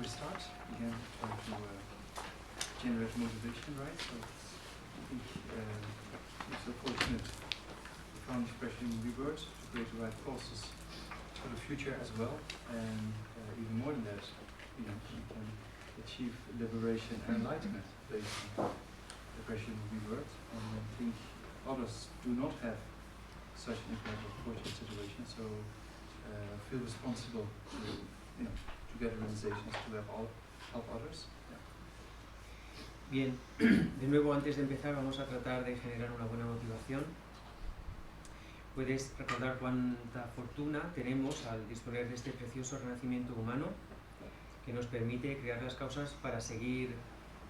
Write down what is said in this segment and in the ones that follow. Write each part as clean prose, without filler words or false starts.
start. Again, try to generate motivation, right? So I think we're so fortunate we found expression in Rebirth to create the right pulses for the future as well, and even more than that, you know, we can achieve liberation and enlightenment based on expression in Rebirth. And I think others do not have such an impact or fortunate situation, so feel responsible to, you know, to get realizations, to help others. Bien, de nuevo antes de empezar vamos a tratar de generar una buena motivación. Puedes recordar cuánta fortuna tenemos al disponer de este precioso renacimiento humano que nos permite crear las causas para seguir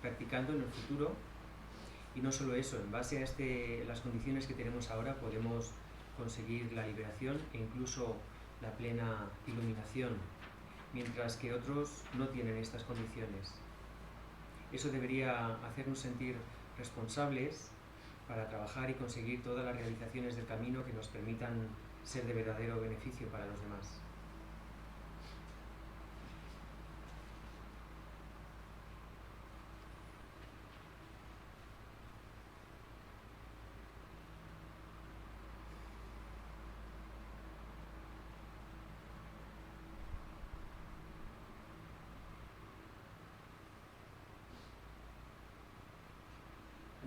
practicando en el futuro. Y no solo eso, en base a las condiciones que tenemos ahora podemos conseguir la liberación e incluso la plena iluminación, mientras que otros no tienen estas condiciones. Eso debería hacernos sentir responsables para trabajar y conseguir todas las realizaciones del camino que nos permitan ser de verdadero beneficio para los demás.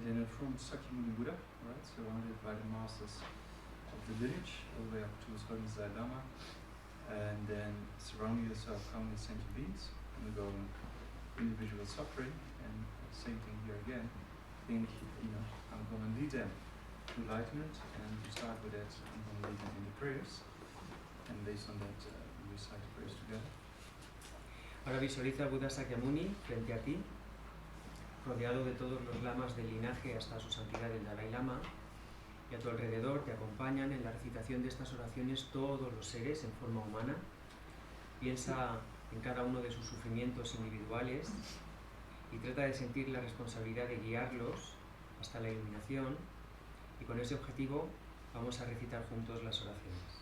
And then in front, Sakyamuni Buddha, right, surrounded by the masters of the lineage, all the way up to Swami Dalai Lama. And then surround yourself countless sentient beings, undergoing individual suffering. And same thing here again. Think, you know, I'm going to lead them to enlightenment, and to start with that, I'm going to lead them in the prayers. And based on that, we recite the prayers together. Ahora visualiza al Buda Sakyamuni frente a ti, rodeado de todos los lamas del linaje hasta su santidad el Dalai Lama, y a tu alrededor te acompañan en la recitación de estas oraciones todos los seres en forma humana. Piensa en cada uno de sus sufrimientos individuales y trata de sentir la responsabilidad de guiarlos hasta la iluminación, y con ese objetivo vamos a recitar juntos las oraciones.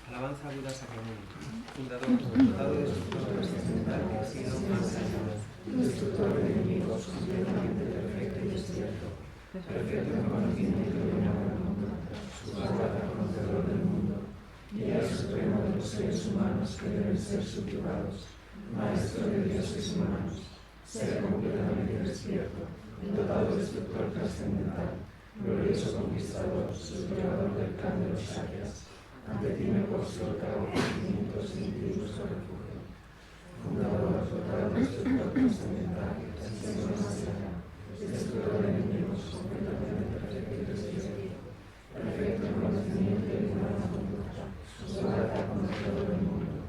Alabanza a Buda Sakyamuni, fundador, dotado de estructura trascendental que ha sido más allá, destructor de enemigos, completamente perfecto y despierto, perfecto en conocimiento y en amor mundo, su guarda conocedor del mundo, guía supremo de los seres humanos que deben ser subyugados, maestro de dioses humanos, ser completamente despierto, dotado de estructor trascendental, glorioso conquistador, subyugador del clan de los Shakyas. Ante ti me postro, te hago ofrecimientos individuos de refugio. Fundador, dotado de estructor trascendental, extensión más allá, destructor de enemigos, completamente perfecto y despierto, perfecto en conocimiento y en buena conducta, su grata conocedor del mundo,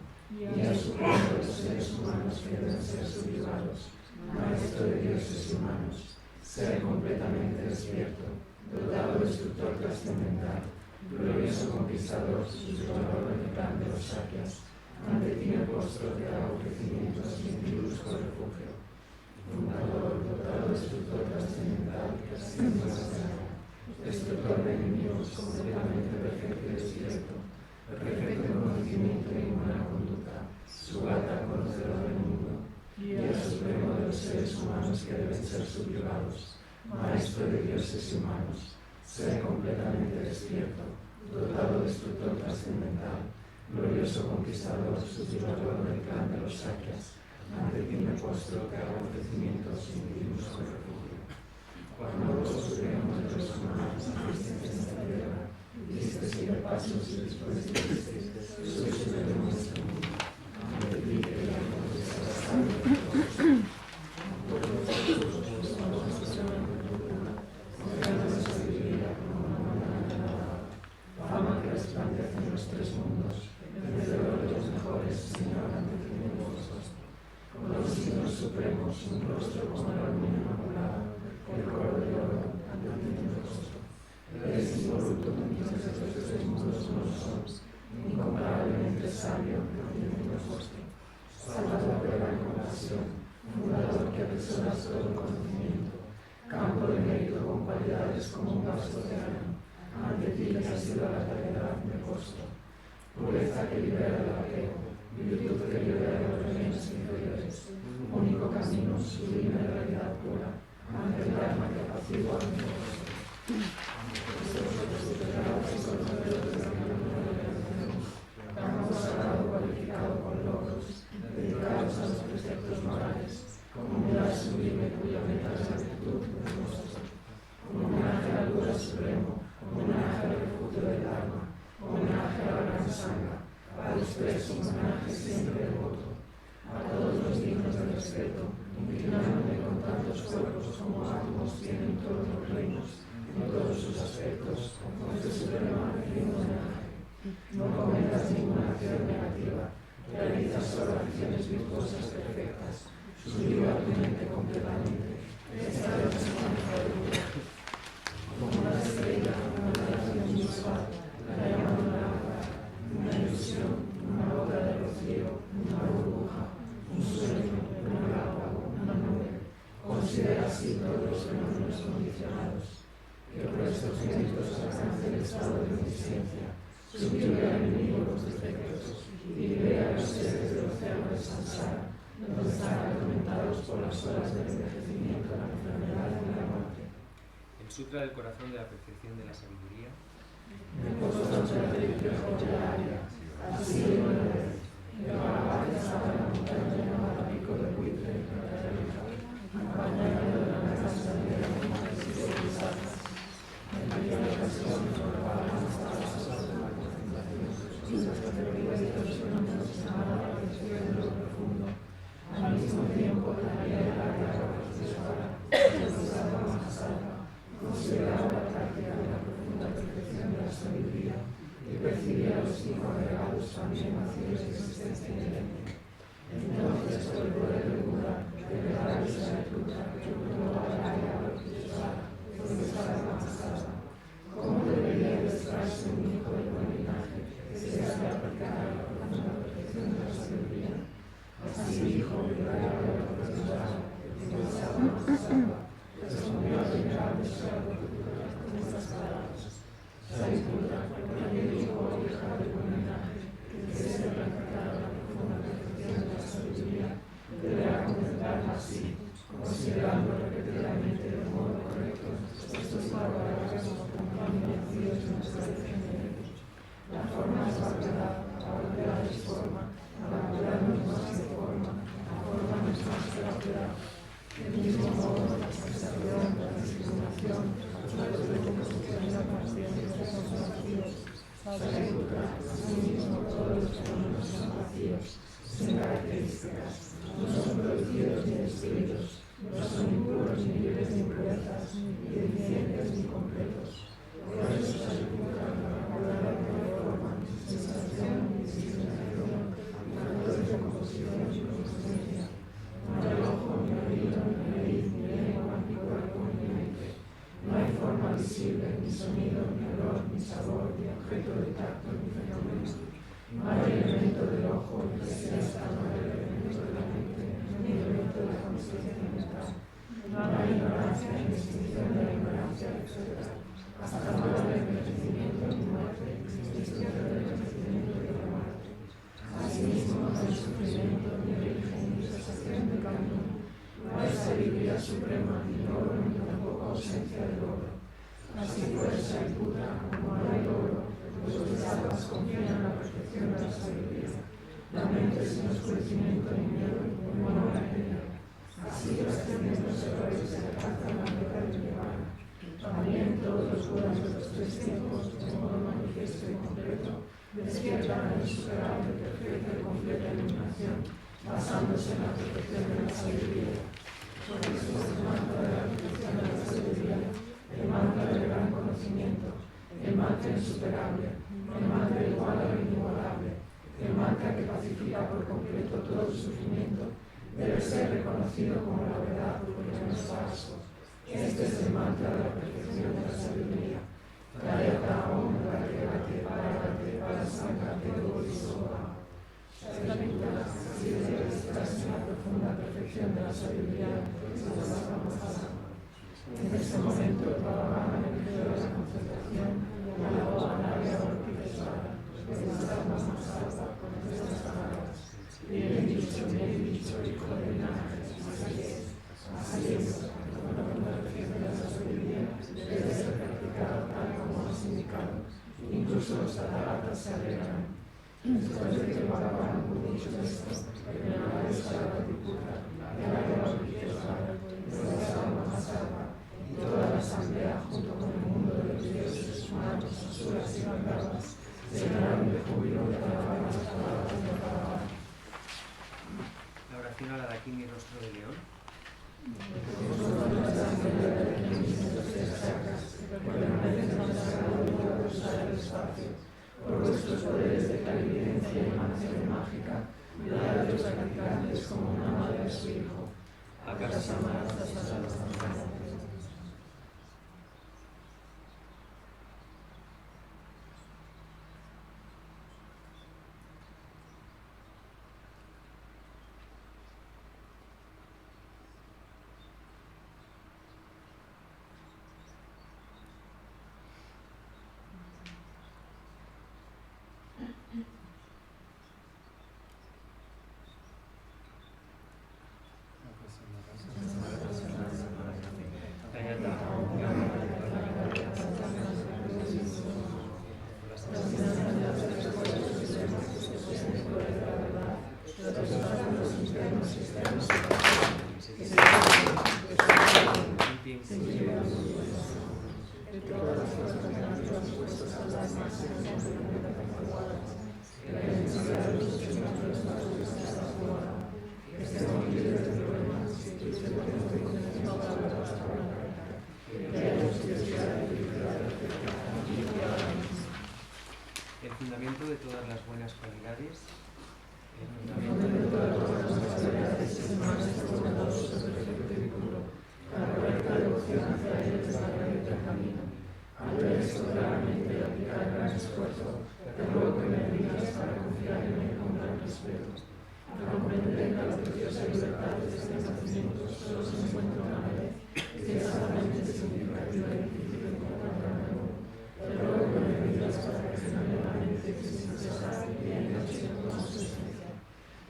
guía supremo de los seres humanos que deben ser subyugados, maestro de dioses humanos, ser completamente despierto, dotado de estructor trascendental, glorioso conquistador, subyugador del clan de los Shakyas, ante ti me postro, te hago ofrecimientos y en ti busco refugio. Fundador, dotado de estructor trascendental, que asciende más allá, destructor de enemigos, completamente perfecto y despierto, perfecto en conocimiento y en buena conducta, su alta conocedor del mundo, guía supremo de los seres humanos que deben ser subyugados, maestro de dioses humanos, ser completamente despierto, dotado de estructor trascendental, glorioso conquistador, subyugador del clan de los Shakyas, ante ti me postro, te hago ofrecimientos y en ti busco refugio. Cuando vos supremos de los humanos nacisteis en esta tierra, disteis 7 pasos y después disteis, sois supremo en este mundo, ante ti que la supremos, un rostro como la luna inmaculada, el coro de oro ante ti mi rostro. Eres involuto en mis deseos tres mundos no son, incomparablemente sabio ante ti mi rostro. Salvador de la compasión, fundador que atesoras todo conocimiento, campo de mérito con cualidades como un vasto océano, ante ti que has sido la caridad me posto. Pureza que libera del apego, virtud que libera de los reinos inferiores, único camino, sublime realidad pura, ante el alma que apacigua mi rostro. Campo sagrado cualificado con logros, dedicados a los preceptos morales, como un lugar sublime cuya meta es la virtud del rostro. Homenaje al Buda Supremo, homenaje al refugio del Dharma, homenaje a la gran sangha, al expreso homenaje siempre devoto, a todos los dignos de respeto, inclinándome con tantos cuerpos como átomos tienen todos los reinos, en todos sus aspectos, con este supremo homenaje. No cometas ninguna acción negativa, realiza solo acciones virtuosas perfectas, subliva tu mente completamente, esta es la secuencia de Buda. Como una estrella, una radiación visual, la llama de una lámpara, una ilusión, una bola de rocío, una burbuja, un sueño, un relámpago, una nube. Considera así todos los fenómenos condicionados, que por estos méritos alcance el estado de conciencia, sublive al enemigo los defectos y libera a los seres del océano de Sansara, donde están atormentados por las olas del envejecimiento, la enfermedad y la muerte. El Sutra del Corazón de la Perfección de la Sabiduría. Me poso sobre el reflejo de la área, así de una vez. El Bhagavad estaba en la montaña llamada Pico de Buitre, acompañado de la casa de la montaña civilizadas. En aquella ocasión, el Bhagavad estaba solo en la contemplación, y los categorías fenómenos llamaban la atención de lo profundo. Al mismo tiempo, la área del área profesora, la Mahasala, consideraba la práctica de la profunda perfección de la sabiduría y percibía los 5 agregados también vacíos de existencia inherente. Entonces, por el poder de Buda, revelar esa virtud que toda la área profesora, profesora Mahasala, cómo debería ilustrarse un hijo del buen linaje que se hace aplicar a la profunda perfección de la sabiduría. Así dijo el verdadero profesora, profesora Mahasala, respondió al venerable Sarvapura con estas palabras: Saripura, porque dijo, hija del buen linaje, que desea practicar la profunda perfección de la sabiduría, deberá contemplarla así, considerando repetidamente de modo correcto estos bárbaros contaminaciones de nuestra defensa. La forma es variedad, la variedad es forma, la variedad no es más que forma, la forma no es más que variedad. Del mismo modo, la sensación, la discriminación, la recomposición y la conciencia son vacíos. Saripura, asimismo, todos los fenómenos son vacíos, sin características, no son producidos ni destruidos, no son impuros ni libres de impurezas, ni deficientes ni completos. Por eso Saripura, la verdad no hay forma, ni sensación, ni discriminación, ni factores de composición ni conciencia. No hay ojo, ni oído, ni nariz, ni lengua, ni cuerpo, ni mente. No hay forma visible, ni sonido, ni olor, ni sabor, ni objeto de tacto, ni fenómeno. No hay elemento del ojo, ni siesta, no hay elemento de la mente, ni elemento de la conciencia mental. No hay ignorancia, ni extinción de la ignorancia, etc. Hasta no haber envejecimiento ni muerte, ni extinción del envejecimiento ni la muerte. Asimismo, no hay sufrimiento, ni origen, ni cesación de camino. No hay sabiduría suprema, ni logro, ni tampoco ausencia de logro. Así pues, Saripura, como no hay logro, pues los almas confían en la perfección de la sabiduría. La mente sin oscurecimiento ni miedo, ni mora en ella. Así las tenientes errores se alcanzan la meta del nirvana. También todos los budas de los 3 tiempos, de modo manifiesto y completo, despiertan la insuperable, perfecta y completa iluminación, basándose en la perfección de la sabiduría. Por eso el mantra de la perfección de la sabiduría, el mantra del gran conocimiento, el mantra insuperable, el mantra igual a lo inigualable, el mantra que pacifica por completo todo el sufrimiento, debe ser reconocido como la verdad porque no es falso. Este es el mantra de la perfección de la sabiduría. Gayata Om Bhagavate Bhagavate Parasankate Bodhisattva. Saripura, así debe realizarse en la profunda perfección de la sabiduría de la Mahasala. En este momento, el Bhagavan eligió la concentración nos salva con nuestras palabras. Bien dicho, hijo de Ángeles, así es, cuando nos defiende la sabiduría, debe ser practicada tal como nos indicado. Incluso los cataratas se alegrarán. Después de que Bhagavan hubo dicho esto, el Nara Sarvatiputra, el área religiosa, Devasama Masarva, y toda la asamblea, junto con el mundo de los dioses, humanos, asuras y gandharvas, se llenaron de júbilo de alabar las palabras de Bhagavan. La oración a la de aquí mi rostro de león. Por vuestros poderes de clarividencia y emanación mágica, mirad a los practicantes como una madre a su hijo. ¿Acaso amarás las almas tan El fundamento de todas las buenas cualidades. La correcta devoción hacia él es la raíz del camino. Al ver esto claramente y aplicar gran esfuerzo, te ruego que me bendigas para confiar en él con gran respeto. Al comprender que la preciosa libertad de este nacimiento solo se encuentra una vez, y que es altamente significativa y difícil de encontrar de nuevo, te ruego que me bendigas para que generalmente y sin cesar día y noche con su esencia.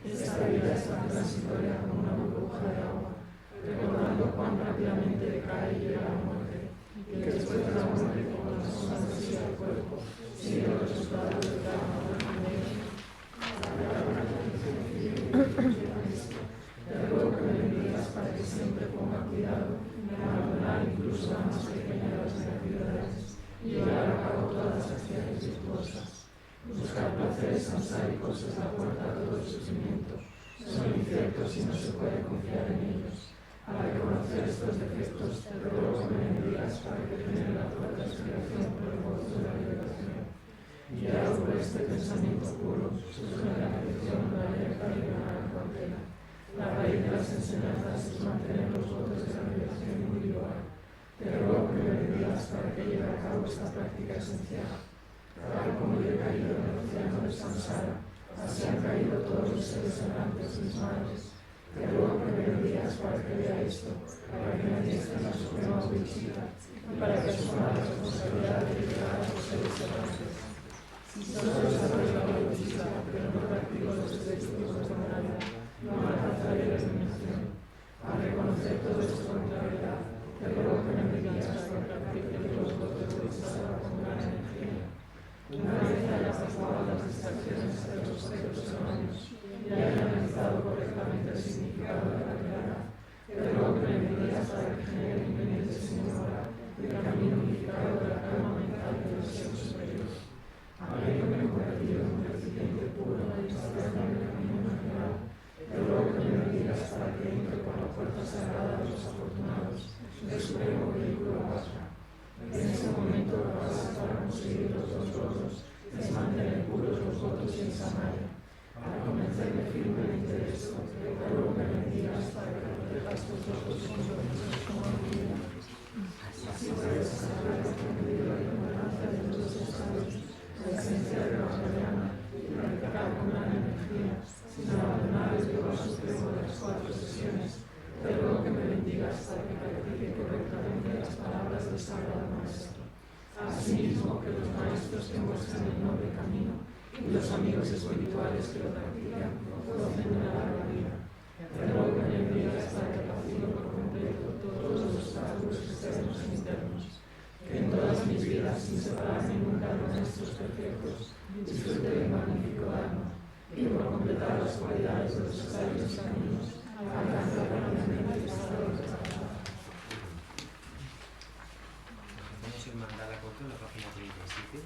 Esta vida es tan transitoria como una burbuja de agua, recordando cuán rápidamente decae y llega la muerte, y que después de la muerte, como las ondas de al cuerpo, sigue los resultados de cada una de ellos. Te ruego que me bendigas para que siempre ponga cuidado en abandonar incluso la más pequeña de las negatividades y llevar a cabo todas las acciones virtuosas. Buscar placeres sansáricos es la puerta a todo el sufrimiento. Son inciertos y no se puede confiar en ellos. Al reconocer estos defectos, te ruego que me bendigas para que genere la fuerte aspiración por el gozo de la liberación. Guiado por este pensamiento puro, surge la petición de la libertad y de la cautela. La raíz de las enseñanzas es mantener los votos de la liberación individual. Te ruego que me bendigas para que lleve a cabo esta práctica esencial. Tal como yo he caído en el océano de Samsara, así han caído todos los seres errantes mis madres. Te ruego que me bendigas para que vea esto, para que me atiesta la suprema visita y para que asuma la responsabilidad de liberar a los seres errantes. Solo desarrollo la visita, pero no practico los defectos de la moralidad, no alcanzaré la iluminación. Al reconocer todo esto con claridad, te ruego que me bendigas para que practique los votos de Bodhisattva con gran energía. Una vez haya pasado las distracciones de los objetos humanos y haya analizado correctamente el significado de la realidad, te ruego que me bendigas para que genere en mi mente señora el camino unificado de la calma mental y del ser superior. Habiéndome convertido en un recipiente puro y sabiendo el camino natural, te ruego que me bendigas para que entre por la puerta sagrada de los afortunados, del supremo vehículo Vajra. En ese momento la base para conseguir los dos logros es mantener puros los votos y el samaya. Para convencerme firmemente de esto, te ruego que me bendigas para que protejas tus ojos con los ojos como vida. Así puedes saber la profundidad y la ignorancia de los estados, la esencia de la mañana y practicar con gran energía, sin abandonar el yoga supremo de las 4 sesiones. Te ruego que me bendigas para que practique correctamente las palabras del Sagrado Maestro. Asimismo, que los maestros que muestran el noble camino, y los amigos espirituales que lo practican gocen de la larga vida. Te ruego que me envíes para que vacío por completo todos los obstáculos externos e internos, que en todas mis vidas, sin separarme nunca de los maestros perfectos, disfrute del magnífico Dharma, y que por completar las cualidades de los sabios caminos, alcance rápidamente el estado de trabajo. Hacemos el mandala corto en la página 37.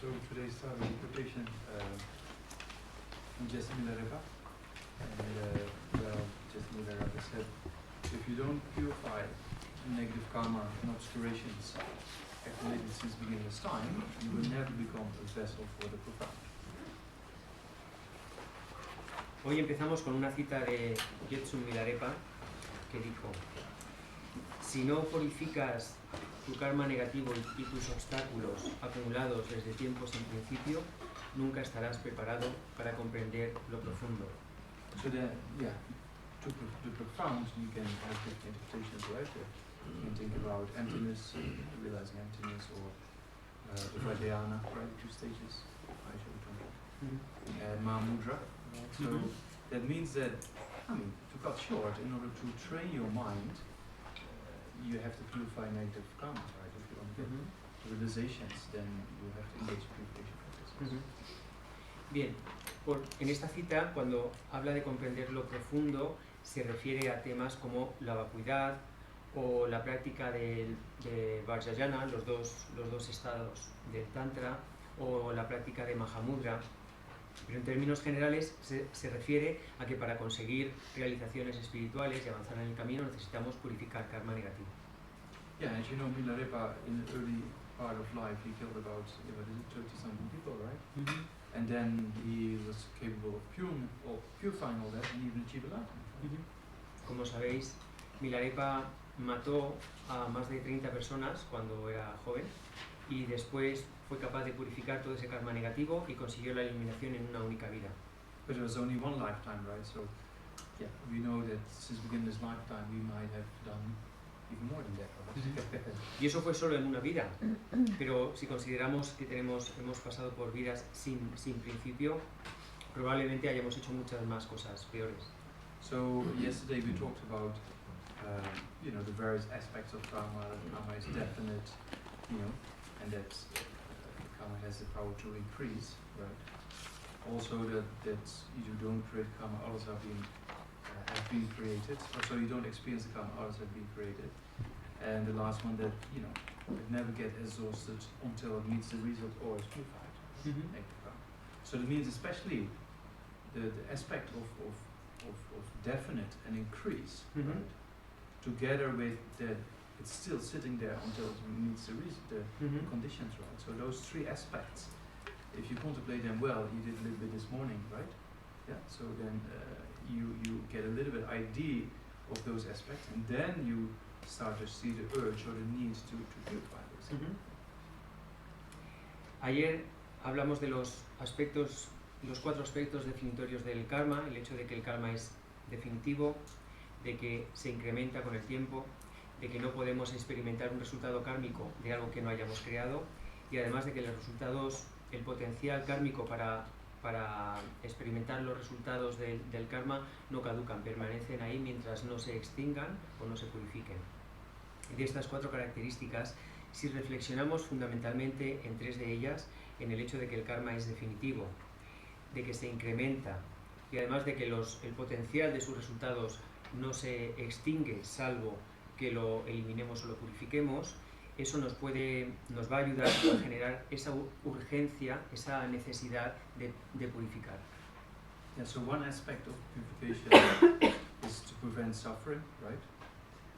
So today's interpretation from Jesse Milarepa, and well, Jesse Milarepa said, if you don't purify negative karma and obscurations accumulated since beginner's time, you will never become a vessel for the profound. Hoy empezamos con una cita de Jetsun Milarepa que dijo: si no purificas tu karma negativo y tus obstáculos acumulados desde tiempos sin principio, nunca estarás preparado para comprender lo profundo. So that, yeah, to the profound you can have different interpretations, right? You can think about emptiness, realizing emptiness, or the Vajrayana, right? 2 stages, and Mahamudra. So that means that, I mean, to cut short, in order to train your mind, you have to purify negative karma, right? If you want to get realizations, then you have to engage in purification practices. Bien, en esta cita, cuando habla de comprender lo profundo, se refiere a temas como la vacuidad o la práctica de Vajrayana, los dos estados del Tantra, o la práctica de Mahamudra. Pero en términos generales se refiere a que para conseguir realizaciones espirituales y avanzar en el camino necesitamos purificar karma negativo. Yeah, as you know, Milarepa, in the early part of life, he killed about 30-something people, right? And then he was capable of purifying all that and even achieve enlightenment. Como sabéis, Milarepa mató a más de 30 personas cuando era joven y después fue capaz de purificar todo ese karma negativo y consiguió la eliminación en una única vida. But it was only one lifetime, right? So, yeah, we know that since beginner's lifetime we might have done even more than that, right? Y eso fue solo en una vida, pero si consideramos que hemos pasado por vidas sin principio, probablemente hayamos hecho muchas más cosas peores. So yesterday we talked about the various aspects of karma. Karma is definite, and that karma has the power to increase, right? Also that you don't create karma, others have been created, or so you don't experience the karma, others have been created. And the last one, that it never gets exhausted until it meets the result or is purified. So that means especially the aspect of definite and increase, right? Together with that it's still sitting there until it meets the conditions, right? So those three aspects, if you contemplate them well, you did a little bit this morning, right? Yeah. So then you get a little bit idea of those aspects, and then you start to see the urge or the need to purify those. Ayer hablamos de los cuatro aspectos definitorios del karma, el hecho de que el karma es definitivo, de que se incrementa con el tiempo, de que no podemos experimentar un resultado kármico de algo que no hayamos creado, y además de que los resultados, el potencial kármico para experimentar los resultados del karma no caducan, permanecen ahí mientras no se extingan o no se purifiquen. De estas cuatro características, si reflexionamos fundamentalmente en tres de ellas, en el hecho de que el karma es definitivo, de que se incrementa y además de que el potencial de sus resultados no se extingue salvo que lo eliminemos o lo purifiquemos, eso nos va a ayudar a generar esa urgencia, esa necesidad de purificar. Yeah, so one aspect of purification is to prevent suffering, right?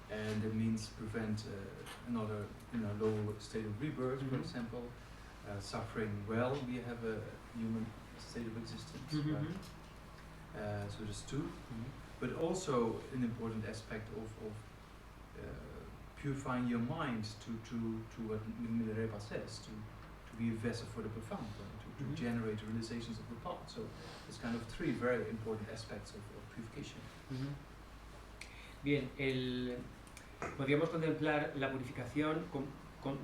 And it means prevent another low state of rebirth, for example. Suffering well, we have a human state of existence, right? So there's two. But also an important aspect of purifying your mind to what Milarepa says, to be a vessel for the profound, right? to generate realizations of the path. So it's kind of three very important aspects of purification. Bien, podríamos contemplar la purificación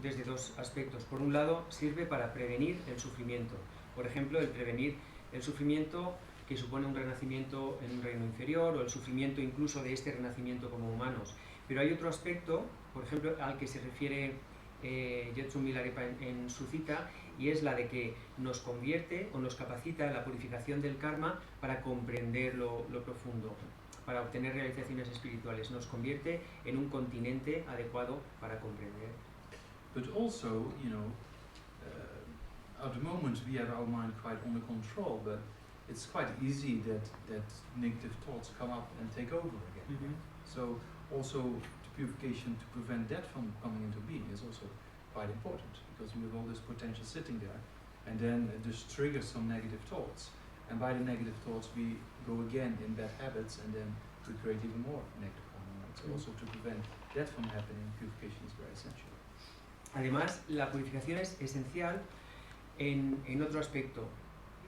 desde dos aspectos. Por un lado, sirve para prevenir el sufrimiento. Por ejemplo, el prevenir el sufrimiento que supone un renacimiento en un reino inferior o el sufrimiento incluso de este renacimiento como humanos. Pero hay otro aspecto, por ejemplo, al que se refiere Jetsun Milarepa en su cita, y es la de que nos convierte o nos capacita la purificación del karma para comprender lo profundo, para obtener realizaciones espirituales. Nos convierte en un continente adecuado para comprender. But also, at the moment we have our mind quite under control, but it's quite easy that negative thoughts come up and take over again. So also the purification to prevent that from coming into being is also quite important, because we have all this potential sitting there, and then it just triggers some negative thoughts, and by the negative thoughts we go again in bad habits, and then we create even more negative karma. So also to prevent that from happening, purification is very essential. Además, la purificación es esencial en otro aspecto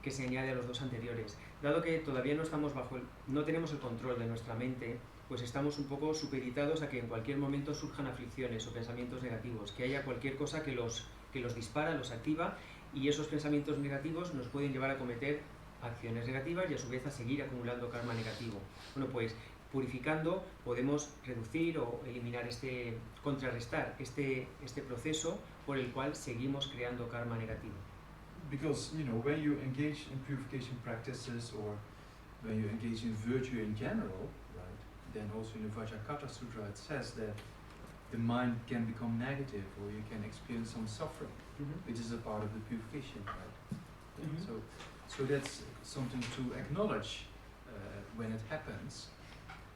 que se añade a los dos anteriores. Dado que todavía no tenemos el control de nuestra mente, pues estamos un poco supeditados a que en cualquier momento surjan aflicciones o pensamientos negativos, que haya cualquier cosa que los dispara, los activa, y esos pensamientos negativos nos pueden llevar a cometer acciones negativas y a su vez a seguir acumulando karma negativo. Bueno, pues purificando podemos reducir o eliminar contrarrestar este proceso por el cual seguimos creando karma negativo. Because when you engage in purification practices, or when you engage in virtue in general, right, then also in the Vajrakata Sutra it says that the mind can become negative, or you can experience some suffering, which is a part of the purification, right? So that's something to acknowledge when it happens,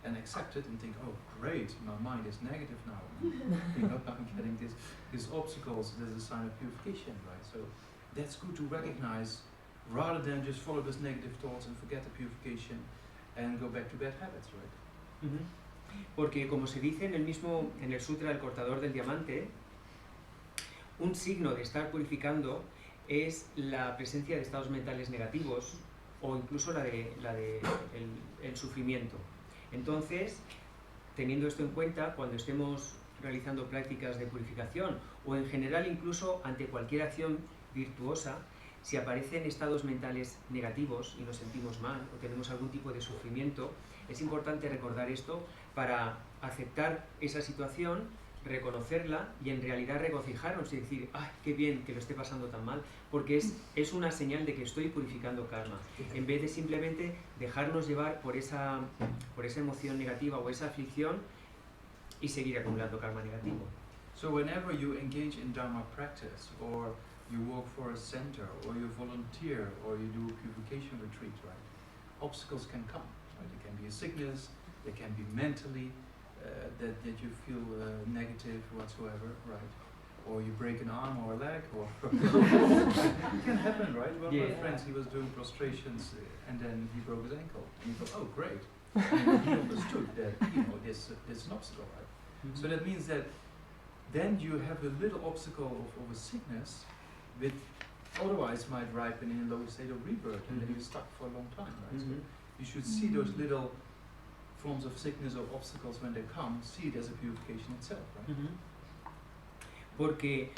and accept it and think, oh great, my mind is negative now. I'm getting these obstacles. That's a sign of purification, right? So that's good to recognize, rather than just follow those negative thoughts and forget the purification and go back to bad habits, right? Porque como se dice en el Sutra del Cortador del Diamante, un signo de estar purificando es la presencia de estados mentales negativos o incluso el sufrimiento. Entonces, teniendo esto en cuenta, cuando estemos realizando prácticas de purificación o en general incluso ante cualquier acción virtuosa, si aparecen estados mentales negativos y nos sentimos mal o tenemos algún tipo de sufrimiento, es importante recordar esto para aceptar esa situación, reconocerla y en realidad regocijarnos y decir, ¡ay, qué bien que lo esté pasando tan mal! Porque es una señal de que estoy purificando karma, en vez de simplemente dejarnos llevar por esa emoción negativa o esa aflicción y seguir acumulando karma negativo. So whenever you engage in Dharma practice, or you work for a center, or you volunteer, or you do a purification retreat, right? Obstacles can come, right? It can be a sickness, it can be mentally, that you feel negative whatsoever, right? Or you break an arm or a leg, or it can happen, right? One of my friends, he was doing prostrations, and then he broke his ankle, and he thought, oh great, and he understood that, you know, there's an obstacle, right? Mm-hmm. So that means that then you have a little obstacle of a sickness, which otherwise might ripen in a lower state of rebirth, and then you're stuck for a long time, right? So you should see those little forms of sickness or obstacles when they come, see it as a purification itself, right? Porque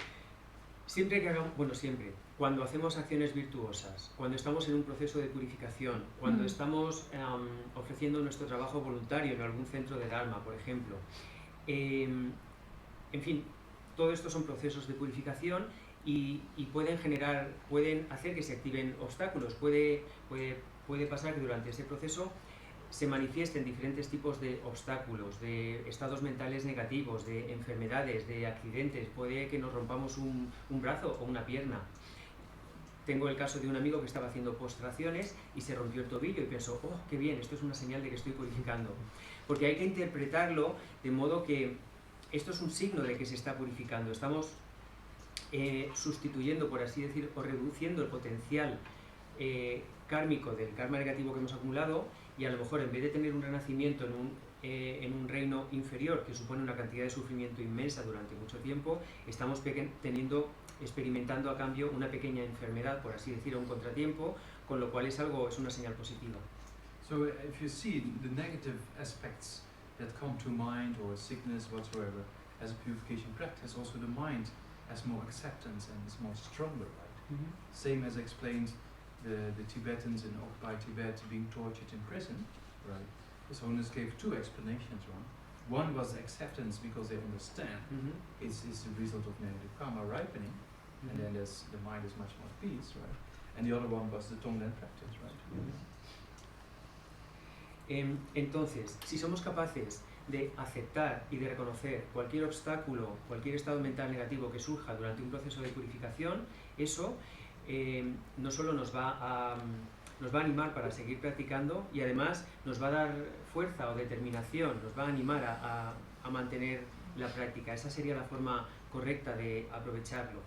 siempre que hagamos, bueno, siempre, cuando hacemos acciones virtuosas, cuando estamos en un proceso de purificación, cuando estamos ofreciendo nuestro trabajo voluntario en algún centro de Dharma, por ejemplo, en fin, todo esto son procesos de purificación y pueden hacer que se activen obstáculos. Puede pasar que durante ese proceso se manifiesten diferentes tipos de obstáculos, de estados mentales negativos, de enfermedades, de accidentes. Puede que nos rompamos un brazo o una pierna. Tengo el caso de un amigo que estaba haciendo postraciones y se rompió el tobillo y pensó, oh, qué bien, esto es una señal de que estoy purificando. Porque hay que interpretarlo de modo que esto es un signo de que se está purificando. Estamos sustituyendo, por así decir, o reduciendo el potencial kármico del karma negativo que hemos acumulado, y a lo mejor en vez de tener un renacimiento en un reino inferior que supone una cantidad de sufrimiento inmensa durante mucho tiempo, estamos experimentando a cambio una pequeña enfermedad, por así decir, o un contratiempo, con lo cual es una señal positiva. So if you see the negative aspects that come to mind, or sickness whatsoever, as a purification practice, also the mind has more acceptance and is more stronger, right? Same as explained the Tibetans in occupied Tibet being tortured in prison, right? His Holiness gave two explanations, right? One was acceptance, because they understand it's the result of negative karma ripening, and then the mind is much more at peace, right? And the other one was the Tonglen practice, right? Entonces, si somos capaces de aceptar y de reconocer cualquier obstáculo, cualquier estado mental negativo que surja durante un proceso de purificación, eso no solo nos va a animar para seguir practicando, y además nos va a dar fuerza o determinación, nos va a animar a mantener la práctica. Esa sería la forma correcta de aprovecharlo.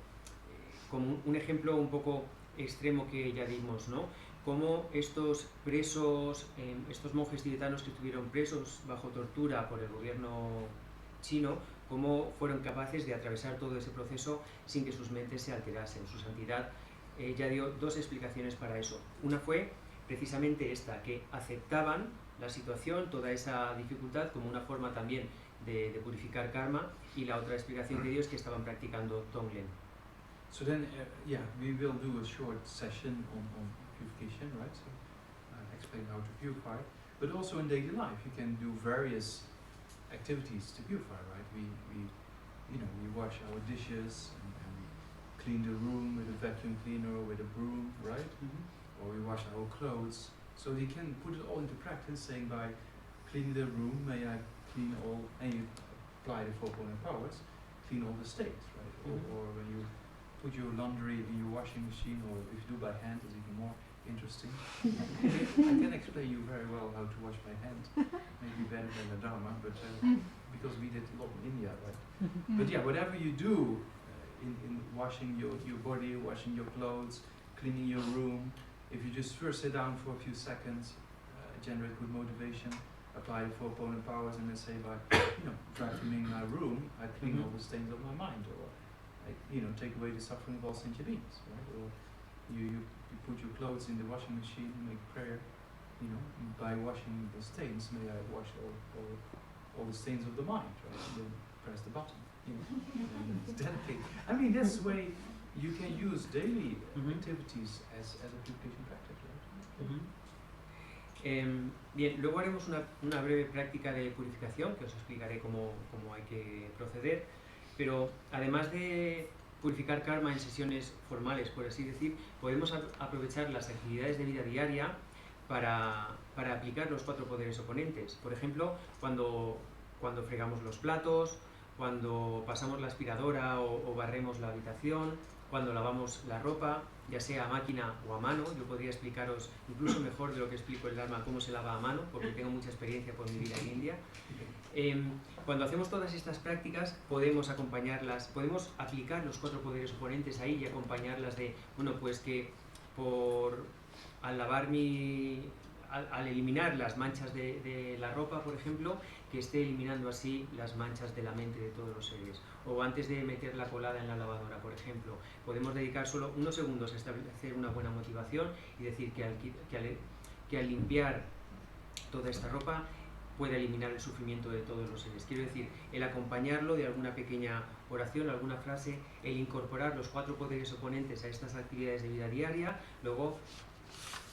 Como un ejemplo un poco extremo que ya dimos, ¿no? Como estos presos, estos monjes tibetanos que estuvieron presos bajo tortura por el gobierno chino, cómo fueron capaces de atravesar todo ese proceso sin que sus mentes se alterasen. Su santidad ya dio dos explicaciones para eso. Una fue precisamente esta, que aceptaban la situación, toda esa dificultad, como una forma también de purificar karma, y la otra explicación que dio es que estaban practicando Tonglen. So then, we will do a short session on purification, right? So explain how to purify, but also in daily life you can do various activities to purify, right? We wash our dishes, and we clean the room with a vacuum cleaner or with a broom, right? Or we wash our clothes. So you can put it all into practice, saying by cleaning the room, may I clean all, and you apply the four-point powers, clean all the stains, right? Or when you put your laundry in your washing machine, or if you do by hand, it's even more interesting. I can explain you very well how to wash by hand, maybe better than the Dharma, but because we did a lot in India, right? But yeah, whatever you do in washing your body, washing your clothes, cleaning your room, if you just first sit down for a few seconds, generate good motivation, apply the four-point powers, and then say, by vacuuming my room, I clean all the stains of my mind, or I take away the suffering of all sentient beings, right? Or you put your clothes in the washing machine and make prayer, by washing the stains, may I wash all the stains of the mind, right? And then press the button, and it's dedicated. I mean, that's the way you can use daily activities as a purification practice, right? Bien, luego haremos una breve práctica de purificación, que os explicaré cómo hay que proceder, pero además de purificar karma en sesiones formales, por así decir, podemos aprovechar las actividades de vida diaria para aplicar los 4 poderes oponentes. Por ejemplo, cuando fregamos los platos, cuando pasamos la aspiradora o barremos la habitación, cuando lavamos la ropa, ya sea a máquina o a mano. Yo podría explicaros incluso mejor de lo que explico el Dharma cómo se lava a mano, porque tengo mucha experiencia por mi vida en India. Cuando hacemos todas estas prácticas podemos acompañarlas, podemos aplicar los 4 poderes oponentes ahí y acompañarlas de, bueno, pues que al eliminar las manchas de la ropa, por ejemplo, que esté eliminando así las manchas de la mente de todos los seres. O antes de meter la colada en la lavadora, por ejemplo, podemos dedicar solo unos segundos a establecer una buena motivación y decir que al limpiar toda esta ropa puede eliminar el sufrimiento de todos los seres. Quiero decir, el acompañarlo de alguna pequeña oración, alguna frase, el incorporar los 4 poderes oponentes a estas actividades de vida diaria, luego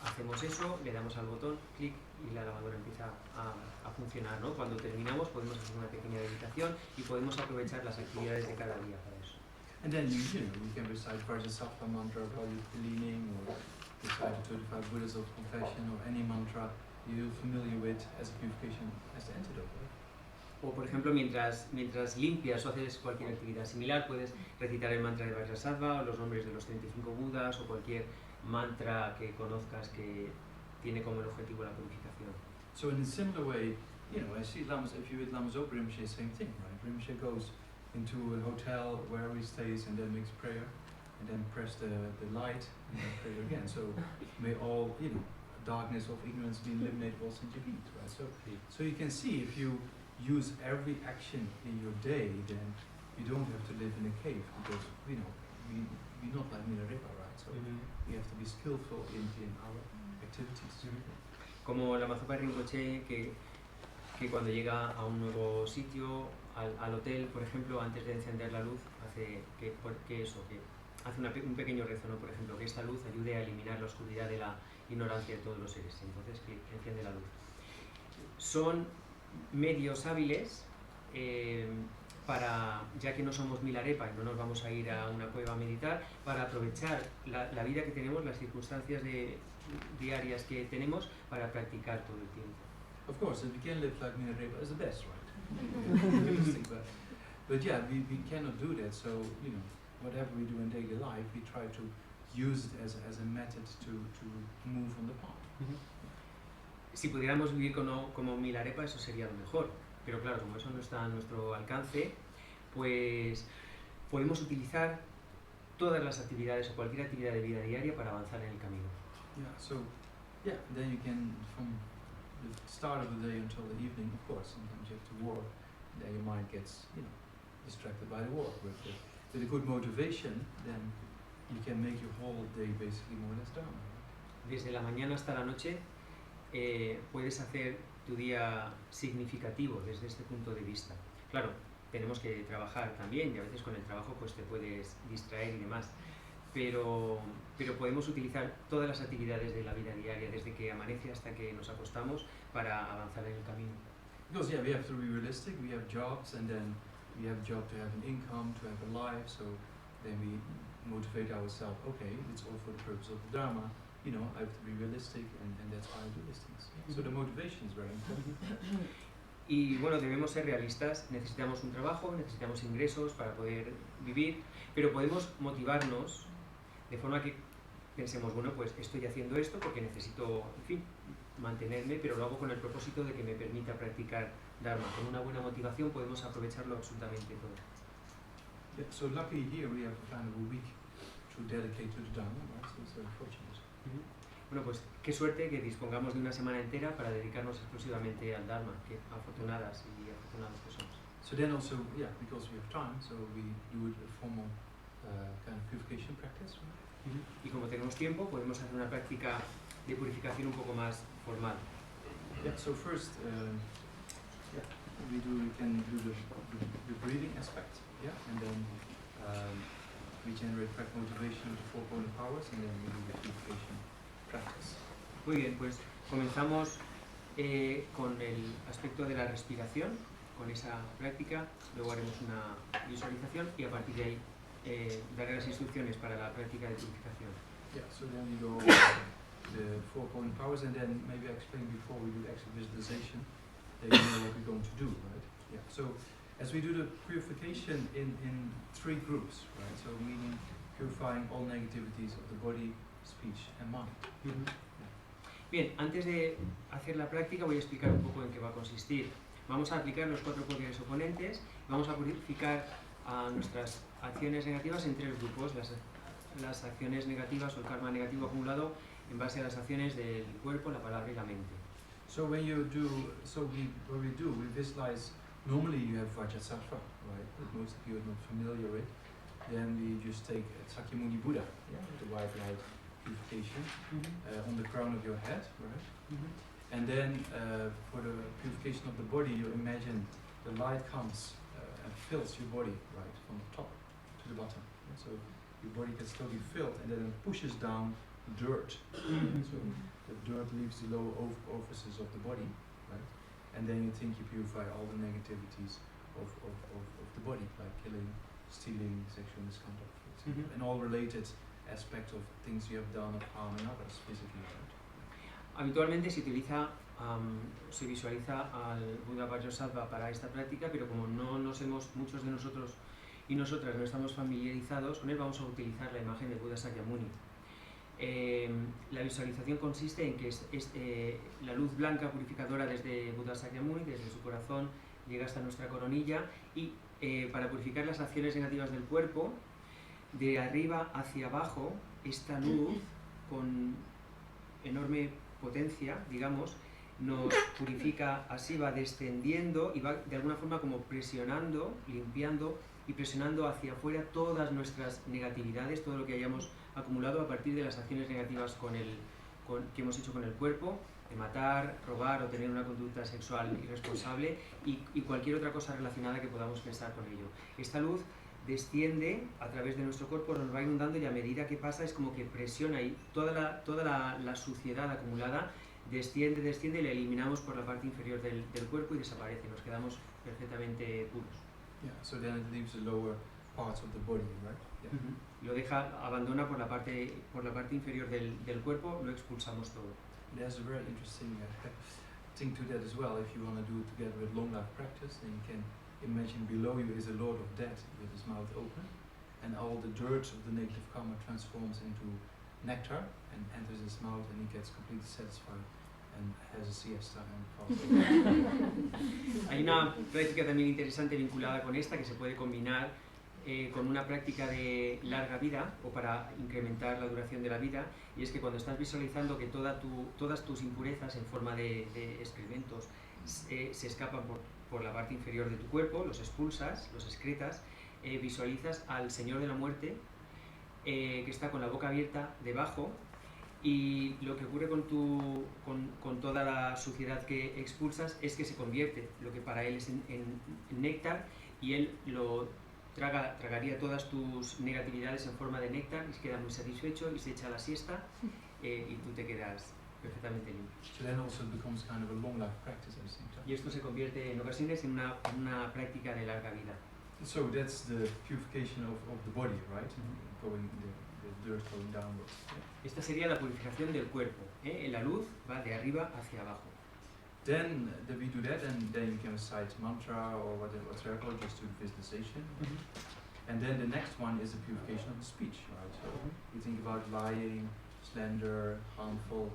hacemos eso, le damos al botón, clic, y la lavadora empieza a funcionar, ¿no? Cuando terminamos podemos hacer una pequeña meditación y podemos aprovechar las actividades de cada día para eso. And then you can recite Vajrasattva mantra while you're cleaning, or recite the 35 Buddhas of compassion, or any mantra you're familiar with as a purification, as the antidote. Right? O por ejemplo, mientras limpias o haces cualquier actividad similar, puedes recitar el mantra de Vajrasattva o los nombres de los 35 Budas o cualquier mantra que conozcas que tiene como el objetivo la purificación. So in a similar way, I see Lamas, if you read Lama Zopa Rinpoche, same thing, right? Rinpoche goes into a hotel wherever he stays and then makes prayer, and then press the light and then pray again. So may all, darkness of ignorance be eliminated also in your feet, right? So you can see if you use every action in your day, then you don't have to live in a cave, because, we're not like Milarepa, right? So we have to be skillful in our activities. Como Lama Zopa Rinpoche, que cuando llega a un nuevo sitio, al hotel, por ejemplo, antes de encender la luz, hace un pequeño rezo, ¿no? Por ejemplo, que esta luz ayude a eliminar la oscuridad de la ignorancia de todos los seres. Entonces, que enciende la luz. Son medios hábiles para, ya que no somos Milarepa y no nos vamos a ir a una cueva a meditar, para aprovechar la vida que tenemos, las circunstancias diarias que tenemos, para practicar todo el tiempo. Of course, if we can live like Milarepa is the best, right? but yeah, we cannot do that. So whatever we do in daily life, we try to use it as a method to move on the path. Si pudiéramos vivir como Milarepa, eso sería lo mejor. Pero claro, como eso no está a nuestro alcance, pues podemos utilizar todas las actividades o cualquier actividad de vida diaria para avanzar en el camino. Then you can, from the start of the day until the evening, of course, sometimes you have to work, then your mind gets, distracted by the work. But with a good motivation, then you can make your whole day basically more or less done. Desde la mañana hasta la noche puedes hacer tu día significativo desde este punto de vista. Claro, tenemos que trabajar también y a veces con el trabajo pues te puedes distraer y demás, pero podemos utilizar todas las actividades de la vida diaria, desde que amanece hasta que nos acostamos, para avanzar en el camino. Because we have to be realistic, we have jobs, and then we have a job to have an income, to have a life, so then we motivate ourselves, okay, it's all for the purpose of the Dharma, I have to be realistic, and that's why I do these things. So the motivation is very important. Y bueno, debemos ser realistas, necesitamos un trabajo, necesitamos ingresos para poder vivir, pero podemos motivarnos de forma que pensemos, bueno, pues estoy haciendo esto porque necesito, en fin, mantenerme, pero lo hago con el propósito de que me permita practicar Dharma. Con una buena motivación podemos aprovecharlo absolutamente todo. Yeah, so luckily here we have kind of a week to dedicate to the Dharma, right? So it's very fortunate. Bueno, pues qué suerte que dispongamos de una semana entera para dedicarnos exclusivamente al Dharma, que afortunadas y afortunados que somos. So then also, because we have time, so we do a formal kind of purification practice. Right? Y como tenemos tiempo, podemos hacer una práctica de purificación un poco más formal. So first, we can do the breathing aspect, and then we generate correct motivation with the 4 point powers, and then we do the purification practice. Muy bien, pues comenzamos con el aspecto de la respiración, con esa práctica, luego haremos una visualización y a partir de ahí daré las instrucciones para la práctica de purificación. So then we go the 4 point powers, and then maybe I explained before we do the actual visualization, then you know what we're going to do, right? So as we do the purification in 3 groups, right? So meaning purifying all negativities of the body, speech and mind. Bien, antes de hacer la práctica voy a explicar un poco en qué va a consistir. Vamos a aplicar los 4 poderes oponentes, vamos a purificar nuestras acciones negativas en 3 grupos, las acciones negativas o el karma negativo acumulado en base a las acciones del cuerpo, la palabra y la mente. So when you do, we visualize, normally you have Vajrasattva, right, that most of you are not familiar with. Then we just take Sakyamuni Buddha, yeah, the white light purification, on the crown of your head, right? And then for the purification of the body, you imagine the light comes and fills your body, right, from the top to the bottom. Yeah? So your body gets totally filled and then it pushes down dirt. So the dirt leaves the lower orifices of the body, right? And then you think you purify all the negativities of the body, like killing, stealing, sexual misconduct, and all related aspects of things you have done of harming others physically. Right? Habitualmente se utiliza, se visualiza al Buda Vajrasattva para esta práctica, pero como muchos de nosotros y nosotras no estamos familiarizados con él, vamos a utilizar la imagen de Buda Sakyamuni. La visualización consiste en que la luz blanca purificadora desde Buda Sakyamuni, desde su corazón, llega hasta nuestra coronilla y para purificar las acciones negativas del cuerpo, de arriba hacia abajo, esta luz con enorme potencia, digamos, nos purifica, así va descendiendo y va de alguna forma como presionando, limpiando y presionando hacia afuera todas nuestras negatividades, todo lo que hayamos acumulado a partir de las acciones negativas que hemos hecho con el cuerpo, de matar, robar o tener una conducta sexual irresponsable y cualquier otra cosa relacionada que podamos pensar con ello. Esta luz desciende a través de nuestro cuerpo, nos va inundando y a medida que pasa es como que presiona y toda la suciedad acumulada desciende y la eliminamos por la parte inferior del cuerpo y desaparece, nos quedamos perfectamente puros. Yeah, so then it leaves the lower parts of the body, right? Yeah. Lo abandona por la parte inferior del cuerpo, lo expulsamos todo. There's a very interesting thing to that as well. If you want to do it together with long life practice, then you can imagine below you is a Lord of Death with his mouth open, and all the dirt of the negative karma transforms into nectar and enters his mouth, and he gets completely satisfied and has a siesta and falls. Hay una práctica también interesante vinculada con esta que se puede combinar con una práctica de larga vida o para incrementar la duración de la vida, y es que cuando estás visualizando que todas tus impurezas en forma de excrementos se escapan por la parte inferior de tu cuerpo, los expulsas, los excretas, visualizas al Señor de la Muerte que está con la boca abierta debajo, y lo que ocurre con toda la suciedad que expulsas es que se convierte lo que para él es en néctar, y él tragaría todas tus negatividades en forma de néctar y se queda muy satisfecho y se echa la siesta y tú te quedas perfectamente limpio. So then also becomes kind of a long life practice at the same time. Y esto se convierte en ocasiones en una práctica de larga vida. So that's the purification of the body, right? Going the dirt going downwards. Yeah. Esta sería la purificación del cuerpo. La luz va de arriba hacia abajo. Then we do that, and then you can recite mantra or whatever, just do visualization. And then the next one is the purification of the speech, right? So you think about lying, slander, harmful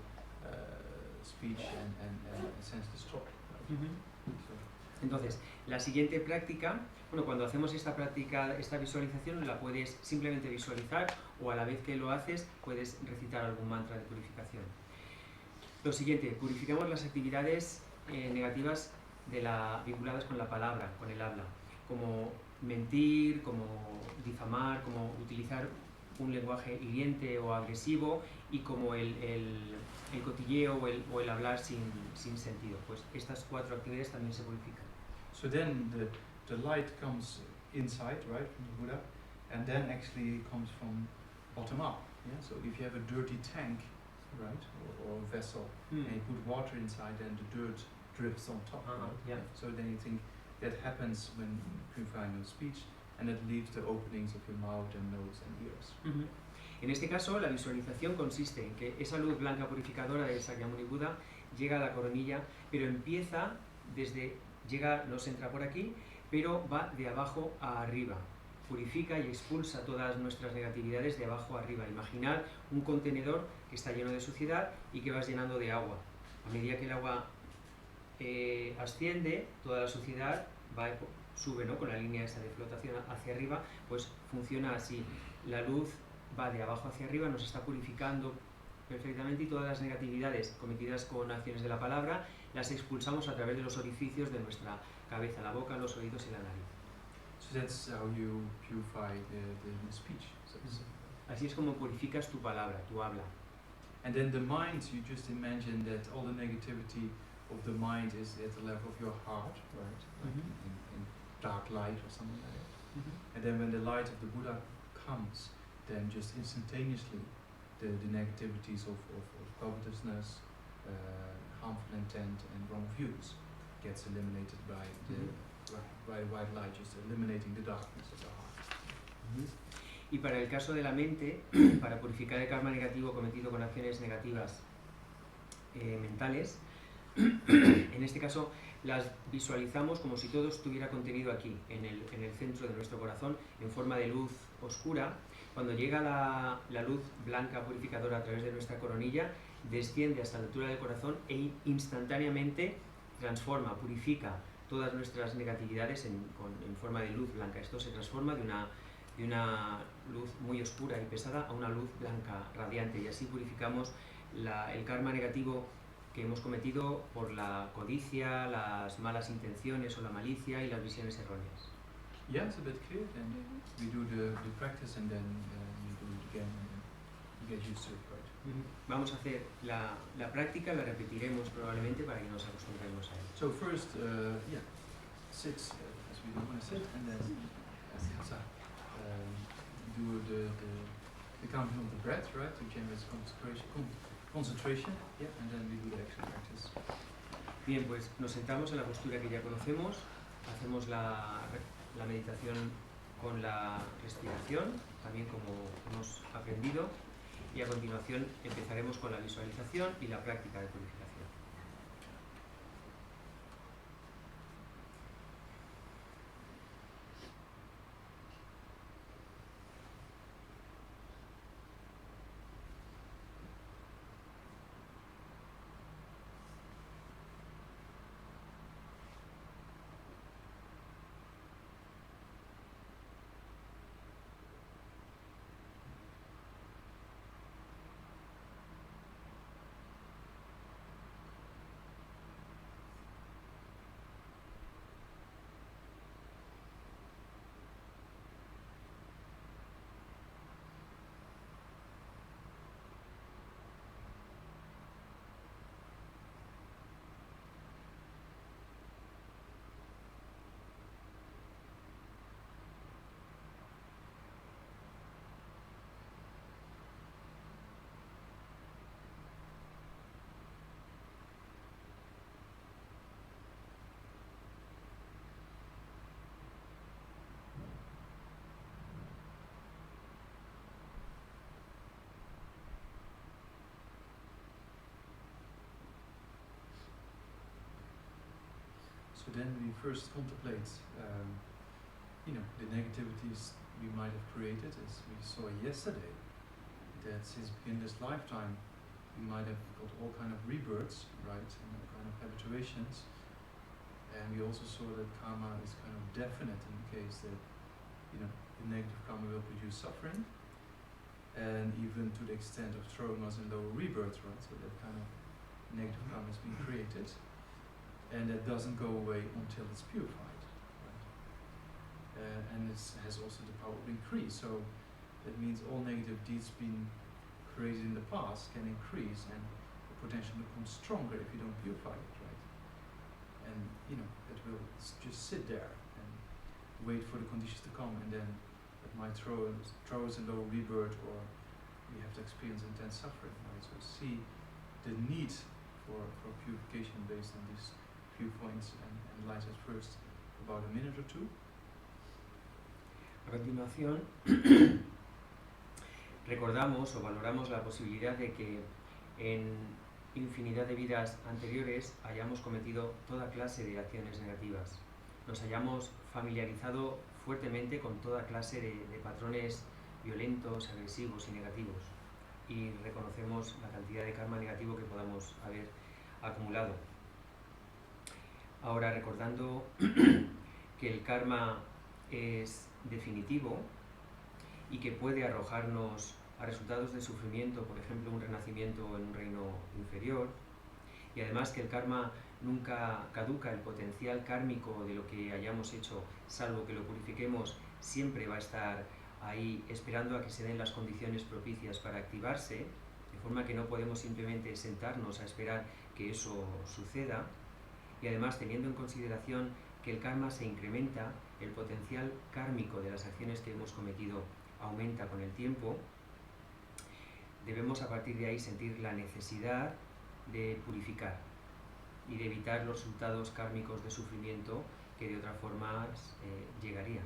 speech, and senseless talk. Right? Entonces, la siguiente práctica, cuando hacemos esta práctica, esta visualización, la puedes simplemente visualizar o a la vez que lo haces puedes recitar algún mantra de purificación. Lo siguiente, purificamos las actividades negativas vinculadas con la palabra, con el habla, como mentir, como difamar, como utilizar un lenguaje hiriente o agresivo, y como el cotilleo o el hablar sin sentido. Pues estas 4 actividades también se purifican. So then the light comes inside, right, from the Buddha, and then actually comes from bottom up. Yeah? So if you have a dirty tank, right, or a vessel, and you put water inside, then the dirt drifts on top. Right? Yeah. So then you think that happens when purifying your speech, and it leaves the openings of your mouth and nose and ears. En este caso, la visualización consiste en que esa luz blanca purificadora de Sakyamuni Buda llega a la coronilla, pero nos entra por aquí, pero va de abajo a arriba. Purifica y expulsa todas nuestras negatividades de abajo a arriba. Imaginad un contenedor que está lleno de suciedad y que vas llenando de agua. A medida que el agua asciende, toda la suciedad sube, ¿no?, con la línea esa de flotación hacia arriba, pues funciona así. La luz va de abajo hacia arriba, nos está purificando perfectamente, y todas las negatividades cometidas con acciones de la palabra las expulsamos a través de los orificios de nuestra cabeza, la boca, los oídos y la nariz. So that's how you purify the speech. Así es como purificas tu palabra, tu habla. And then the mind, you just imagine that all the negativity of the mind is at the level of your heart, right? Like in dark light or something like that. And then when the light of the Buddha comes, then just instantaneously the negativities of covetousness, harmful intent and wrong views gets eliminated by the white light, just eliminating the darkness of the heart. Y para el caso de la mente, para purificar el karma negativo cometido con acciones negativas mentales, en este caso las visualizamos como si todo estuviera contenido aquí, en el centro de nuestro corazón, en forma de luz oscura. Cuando llega la luz blanca purificadora a través de nuestra coronilla, desciende hasta la altura del corazón e instantáneamente transforma, purifica todas nuestras negatividades en forma de luz blanca. Esto se transforma de una luz muy oscura y pesada a una luz blanca radiante, y así purificamos el karma negativo que hemos cometido por la codicia, las malas intenciones o la malicia y las visiones erróneas. Yeah, it's a bit clear. Then we do the practice, and then you do it again, and you get used to it, right? Vamos a hacer la práctica, la repetiremos probablemente para que nos acostumbremos a ello. So first, sit as we want to sit, and then do the counting of the breath, right, to generate concentration, and then we do the actual practice. Bien, pues nos sentamos en la postura que ya conocemos, hacemos la meditación con la respiración, también como hemos aprendido, y a continuación empezaremos con la visualización y la práctica de purificación. So then we first contemplate, the negativities we might have created, as we saw yesterday, that since beginner's lifetime we might have got all kind of rebirths, right, and all kind of habituations. And we also saw that karma is kind of definite in the case that, the negative karma will produce suffering, and even to the extent of throwing us in lower rebirths, right, so that kind of negative karma has been created. And that doesn't go away until it's purified, right? And it has also the power of increase. So that means all negative deeds being created in the past can increase, and the potential becomes stronger if you don't purify it, right? And it will just sit there and wait for the conditions to come, and then it might throw us in low rebirth, or we have to experience intense suffering, right? So see the need for purification based on these few points and light at first about a minute or two. A continuación, recordamos o valoramos la posibilidad de que en infinidad de vidas anteriores hayamos cometido toda clase de acciones negativas. nos hayamos familiarizado fuertemente con toda clase de patrones violentos, agresivos y negativos, y reconocemos la cantidad de karma negativo que podamos haber acumulado. Ahora, recordando que el karma es definitivo y que puede arrojarnos a resultados de sufrimiento, por ejemplo, un renacimiento en un reino inferior, y además que el karma nunca caduca, el potencial kármico de lo que hayamos hecho, salvo que lo purifiquemos, siempre va a estar ahí esperando a que se den las condiciones propicias para activarse, de forma que no podemos simplemente sentarnos a esperar que eso suceda. Y además, teniendo en consideración que el karma se incrementa, el potencial kármico de las acciones que hemos cometido aumenta con el tiempo, debemos a partir de ahí sentir la necesidad de purificar y de evitar los resultados kármicos de sufrimiento que de otra forma llegarían.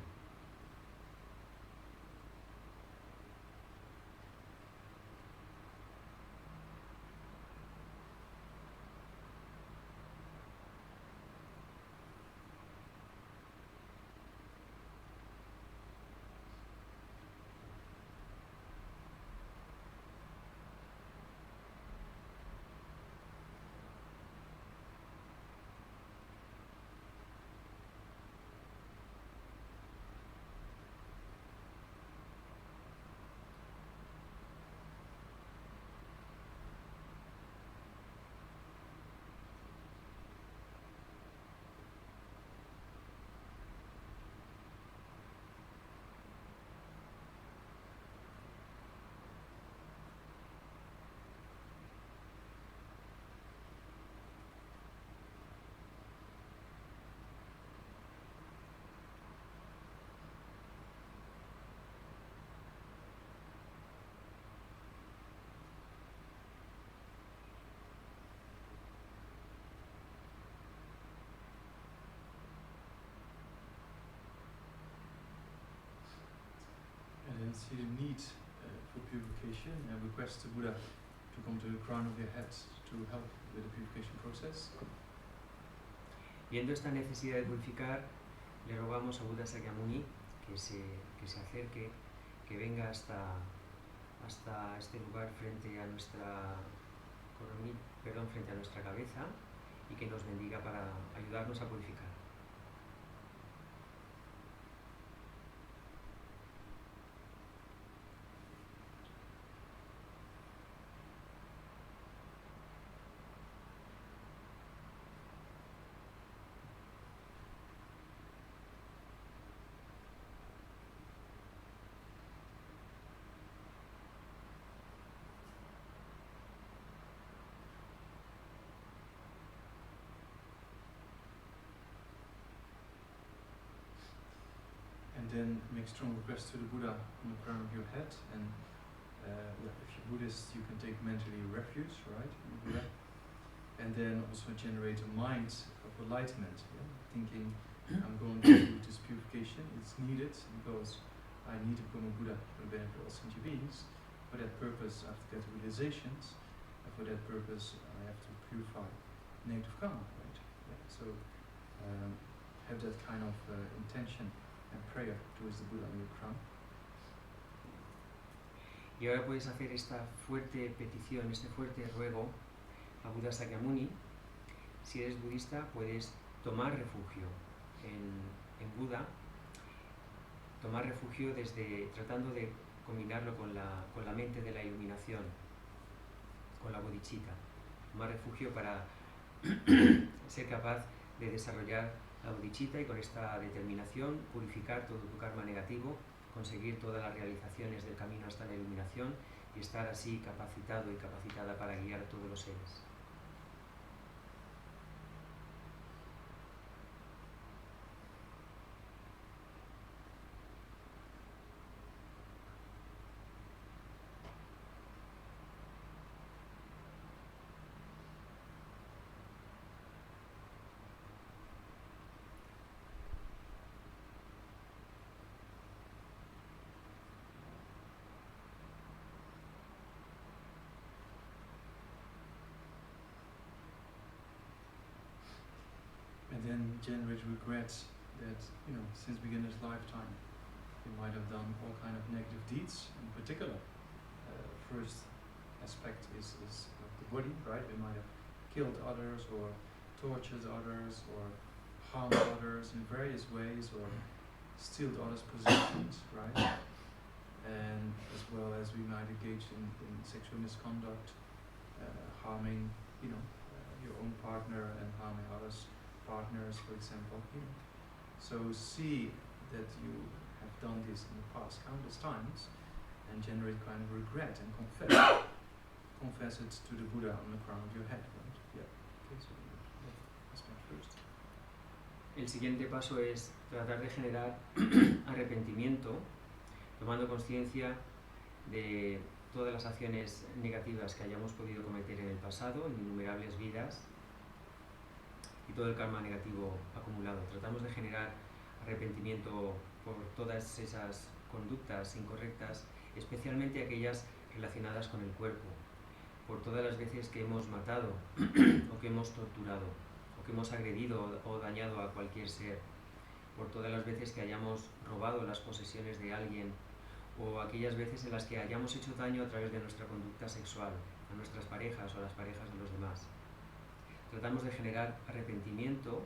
And then see the need for purification and request the Buddha to come to the crown of your head to help with the purification process. Viendo esta necesidad de purificar, le rogamos a Buda Sakyamuni que se acerque, que venga hasta este lugar frente a nuestra frente a nuestra cabeza, y que nos bendiga para ayudarnos a purificar. And then make strong requests to the Buddha on the crown of your head. And if you're Buddhist, you can take mentally refuge, right, in the Buddha. And then also generate a mind of enlightenment, thinking, I'm going to do this purification, it's needed because I need to become a Buddha for the benefit of all sentient beings. For that purpose, I have to get realizations, and for that purpose, I have to purify negative karma, right? So have that kind of intention and prayer towards the Buddha on your crown. Y ahora puedes hacer esta fuerte petición, este fuerte ruego a Buda Sakyamuni. Si eres budista, puedes tomar refugio en Buda, tomar refugio tratando de combinarlo con la mente de la iluminación, con la bodhicitta. Tomar refugio para ser capaz de desarrollar la bodhicitta y con esta determinación purificar todo tu karma negativo, conseguir todas las realizaciones del camino hasta la iluminación y estar así capacitado y capacitada para guiar a todos los seres. And then generate regrets that, since beginner's lifetime, they might have done all kind of negative deeds. In particular, first aspect is of the body, right? They might have killed others or tortured others or harmed others in various ways or steal others' possessions, right? And as well as we might engage in sexual misconduct, harming, your own partner and harming others' partners, for example. So see that you have done this in the past countless times and generate kind of regret and confess it to the Buddha on the crown of your head, right? Yeah. Okay, so that's my first. El siguiente paso es tratar de generar arrepentimiento, tomando conciencia de todas las acciones negativas que hayamos podido cometer en el pasado, en innumerables vidas, y todo el karma negativo acumulado. Tratamos de generar arrepentimiento por todas esas conductas incorrectas, especialmente aquellas relacionadas con el cuerpo, por todas las veces que hemos matado o que hemos torturado, o que hemos agredido o dañado a cualquier ser, por todas las veces que hayamos robado las posesiones de alguien, o aquellas veces en las que hayamos hecho daño a través de nuestra conducta sexual a nuestras parejas o a las parejas de los demás. Tratamos de generar arrepentimiento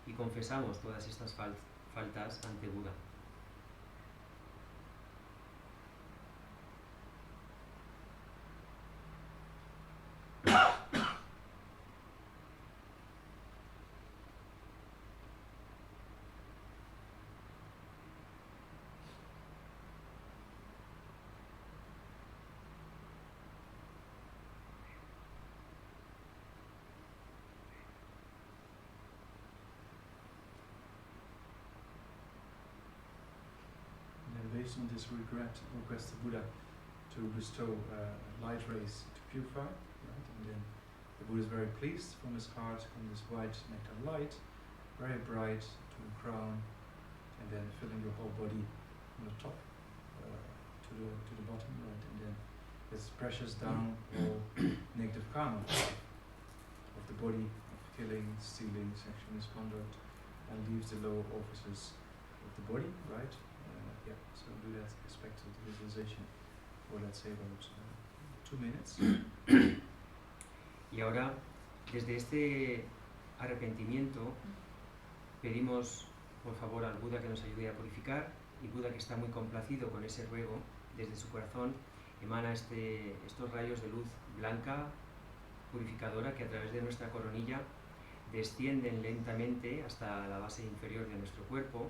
y confesamos todas estas faltas ante Buda. Based on this regret, request the Buddha to bestow light rays to purify, right? And then the Buddha is very pleased. From his heart comes this white nectar light, very bright to the crown, and then filling your whole body from the top to the bottom, right? And then it pressures down all negative karma of the body, of killing, stealing, sexual misconduct, and leaves the lower offices of the body, right? So do that aspect of the visualization for, let's say, about 2 minutes. Y ahora, desde este arrepentimiento, pedimos por favor al Buda que nos ayude a purificar, y Buda, que está muy complacido con ese ruego, desde su corazón emana estos rayos de luz blanca, purificadora, que a través de nuestra coronilla descienden lentamente hasta la base inferior de nuestro cuerpo,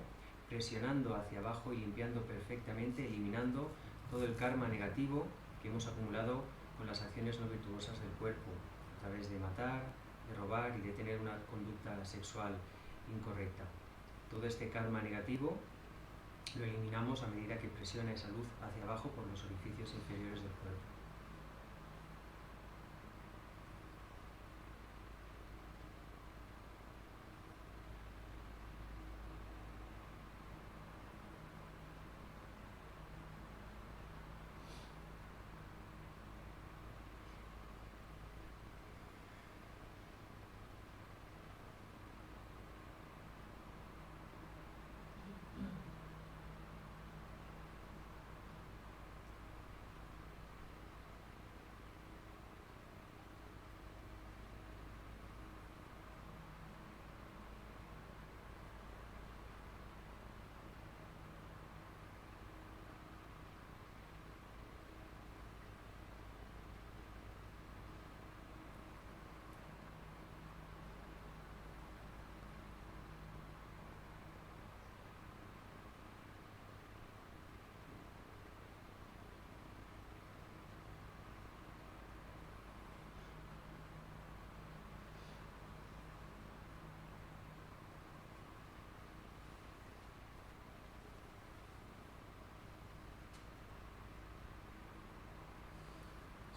presionando hacia abajo y limpiando perfectamente, eliminando todo el karma negativo que hemos acumulado con las acciones no virtuosas del cuerpo, a través de matar, de robar y de tener una conducta sexual incorrecta. Todo este karma negativo lo eliminamos a medida que presiona esa luz hacia abajo por los orificios inferiores del cuerpo.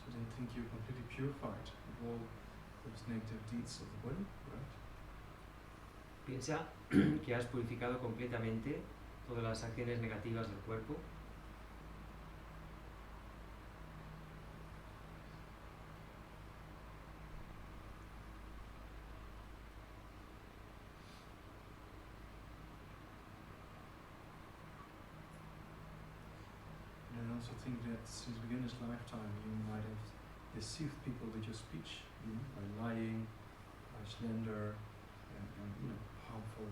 So they think you're completely purified of all those negative deeds of the body, right? Piensa que has purificado completamente todas las acciones negativas del cuerpo. also think that since beginner's lifetime you might have deceived people with your speech, by lying, by slander, and harmful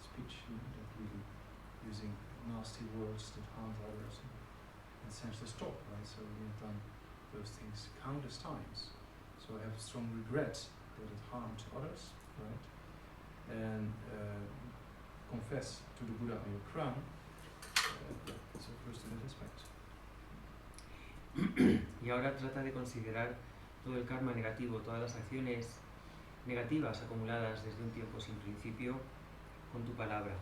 speech, that really using nasty words that harm others and senseless talk, right? So we have done those things countless times. So I have strong regret that it harmed others, right? And confess to the Buddha on your crown. So first to that aspect. Y ahora trata de considerar todo el karma negativo, todas las acciones negativas acumuladas desde un tiempo sin principio con tu palabra.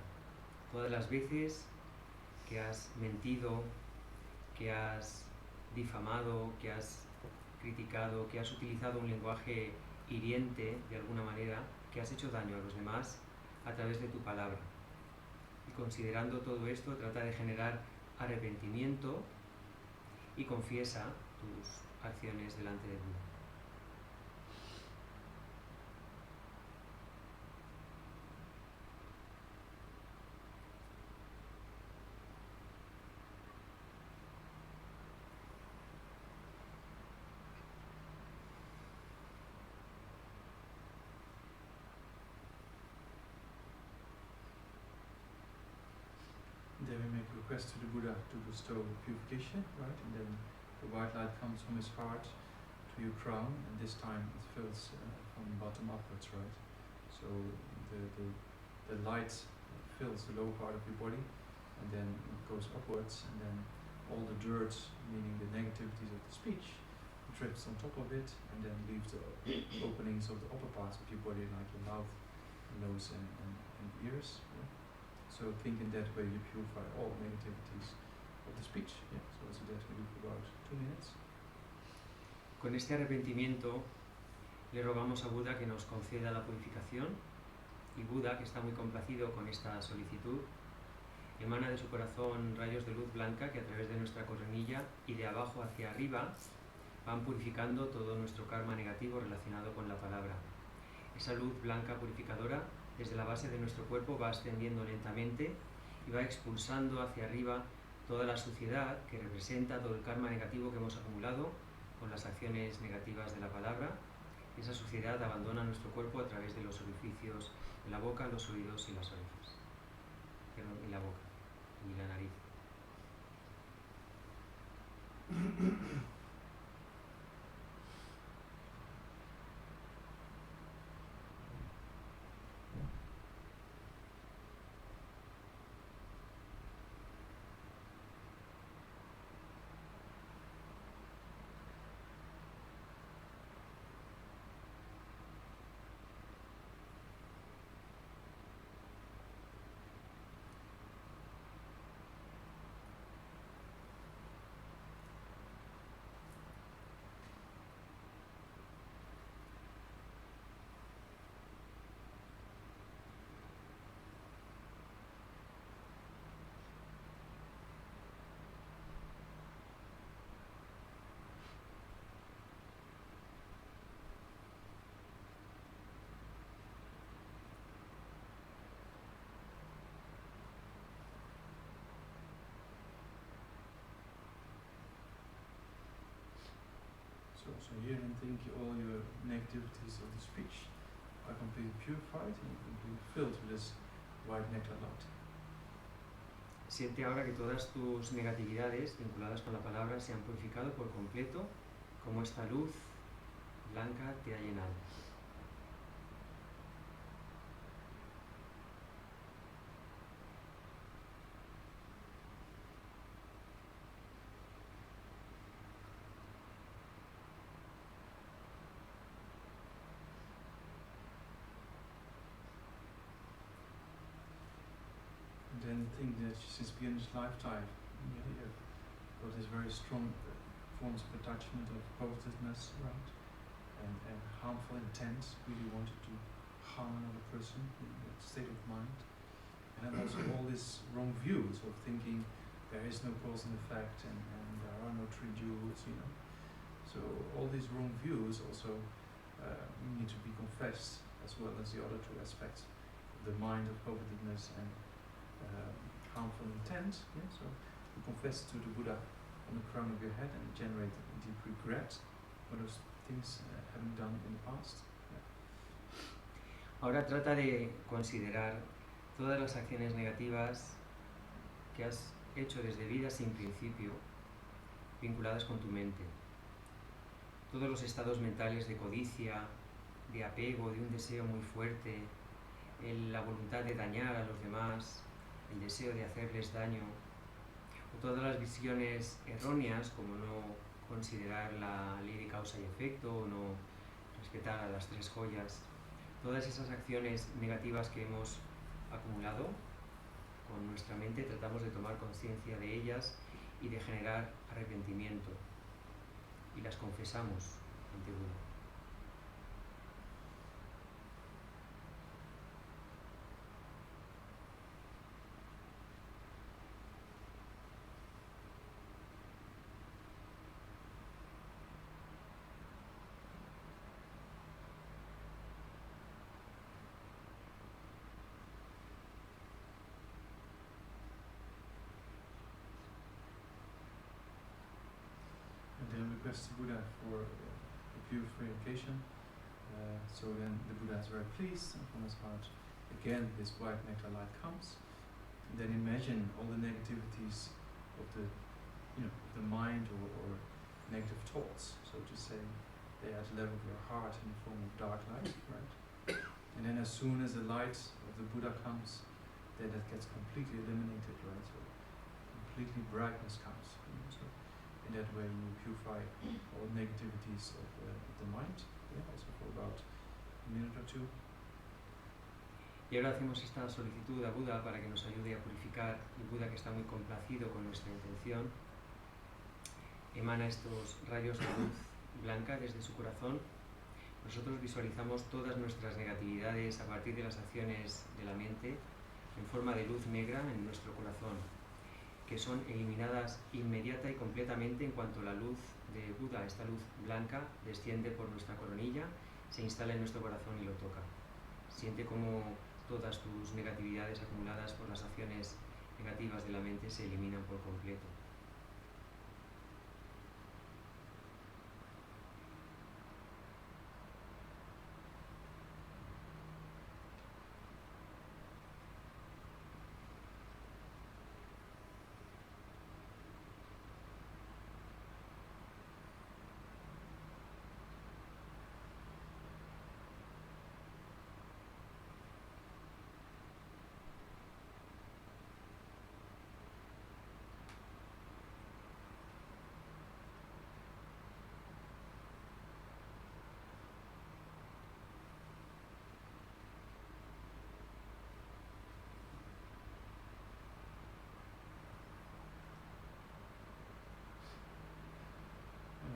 Todas las veces que has mentido, que has difamado, que has criticado, que has utilizado un lenguaje hiriente de alguna manera, que has hecho daño a los demás a través de tu palabra. Y considerando todo esto, trata de generar arrepentimiento y confiesa tus acciones delante de Buda. Then we make a request to the Buddha to bestow purification, right? And then the white light comes from his heart to your crown, and this time it fills from bottom upwards, right? So the light fills the lower part of your body, and then it goes upwards, and then all the dirt, meaning the negativities of the speech, drips on top of it, and then leaves the openings of the upper parts of your body, like your mouth, nose, and ears. Yeah? So think in that way you purify all negativities of the speech. Yeah? So that we do for about 2 minutes. Con este arrepentimiento le rogamos a Buda que nos conceda la purificación, y Buda, que está muy complacido con esta solicitud, emana de su corazón rayos de luz blanca que a través de nuestra coronilla y de abajo hacia arriba van purificando todo nuestro karma negativo relacionado con la palabra. Esa luz blanca purificadora desde la base de nuestro cuerpo va ascendiendo lentamente y va expulsando hacia arriba toda la suciedad que representa todo el karma negativo que hemos acumulado con las acciones negativas de la palabra. Esa suciedad abandona nuestro cuerpo a través de los orificios de la boca, los oídos y las orejas. Perdón, y la boca y la nariz. So here and think all your negativities of the speech are completely purified and completely filled with this white nectar light. Siente ahora que todas tus negatividades vinculadas con la palabra se han purificado por completo, como esta luz blanca te ha llenado. Then think that since beginner's lifetime, you have got this very strong forms of attachment of positiveness, right? And harmful intent, really wanted to harm another person in that state of mind. And then also all these wrong views of thinking there is no cause and effect and there are no true jewels, So all these wrong views also need to be confessed, as well as the other two aspects, the mind of positiveness and harmful intent. Yeah? So we confess to the Buddha on the crown of your head and generate deep regret for those things having done in the past. Ahora trata de considerar todas las acciones negativas que has hecho desde vida sin principio, vinculadas con tu mente. Todos los estados mentales de codicia, de apego, de un deseo muy fuerte, la voluntad de dañar a los demás, el deseo de hacerles daño, o todas las visiones erróneas como no considerar la ley de causa y efecto o no respetar a las tres joyas. Todas esas acciones negativas que hemos acumulado con nuestra mente, tratamos de tomar conciencia de ellas y de generar arrepentimiento, y las confesamos ante Buda. And then request the Buddha for purification. So then the Buddha is very pleased, and from his heart again this white nectar light comes. And then imagine all the negativities of the mind or negative thoughts, so to say, they are at the level of your heart in the form of dark light, right? And then as soon as the light of the Buddha comes, then that gets completely eliminated, right? So completely brightness comes. So in that way you purify all negativities of the mind, also for about a minute or two. Y ahora hacemos esta solicitud a Buda para que nos ayude a purificar, y Buda, que está muy complacido con nuestra intención, emana estos rayos de luz blanca desde su corazón. Nosotros visualizamos todas nuestras negatividades a partir de las acciones de la mente en forma de luz negra en nuestro corazón, que son eliminadas inmediata y completamente en cuanto la luz de Buda, esta luz blanca, desciende por nuestra coronilla, se instala en nuestro corazón y lo toca. Siente como todas tus negatividades acumuladas por las acciones negativas de la mente se eliminan por completo.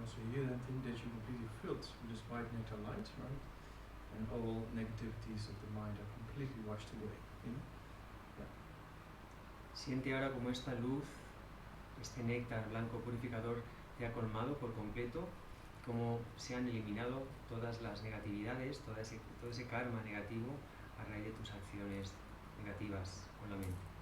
So here then think that you're completely filled with this white nectar light, right? And all negativities of the mind are completely washed away. Siente ahora como esta luz, este néctar blanco purificador te ha colmado por completo, como se han eliminado todas las negatividades, todo ese karma negativo a raíz de tus acciones negativas con la mente.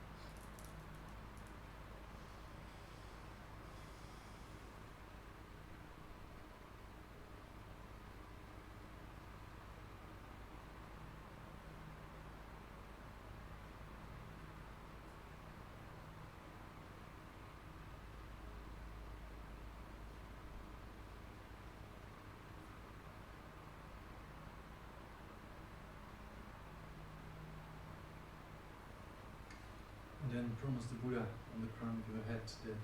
Then promise the Buddha on the crown of your head that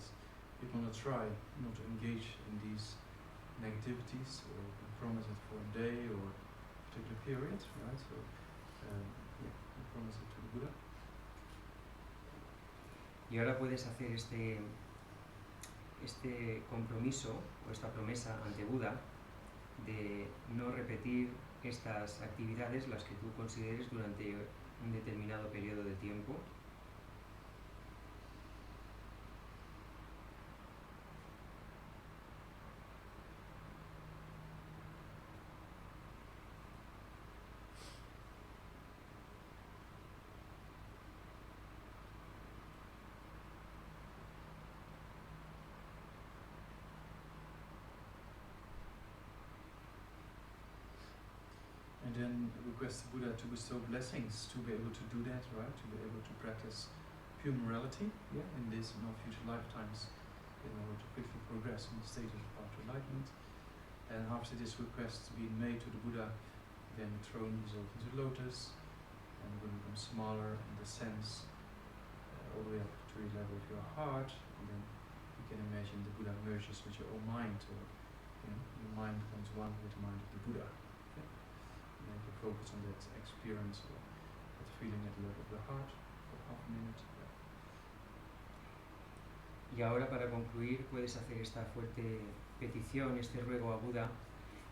you're going to try not to engage in these negativities, or promise it for a day or a particular period, right? So, you promise it to the Buddha. Y ahora puedes hacer este compromiso o esta promesa ante Buda de no repetir estas actividades, las que tú consideres, durante un determinado periodo de tiempo. then requests the Buddha to bestow blessings to be able to do that, right? To be able to practice pure morality, yeah, in this and all future lifetimes, in order to quickly progress in the state of path to enlightenment. And after this request being made to the Buddha, then the throne dissolves into lotus, and the Buddha becomes smaller in the sense, all the way up to the level of your heart, and then you can imagine the Buddha merges with your own mind, or your mind becomes one with the mind of the Buddha. Okay? And then you can focus on that experience or that feeling at the level of the heart for half a minute. Yeah. Y ahora, para concluir, puedes hacer esta fuerte petición, este ruego a Buda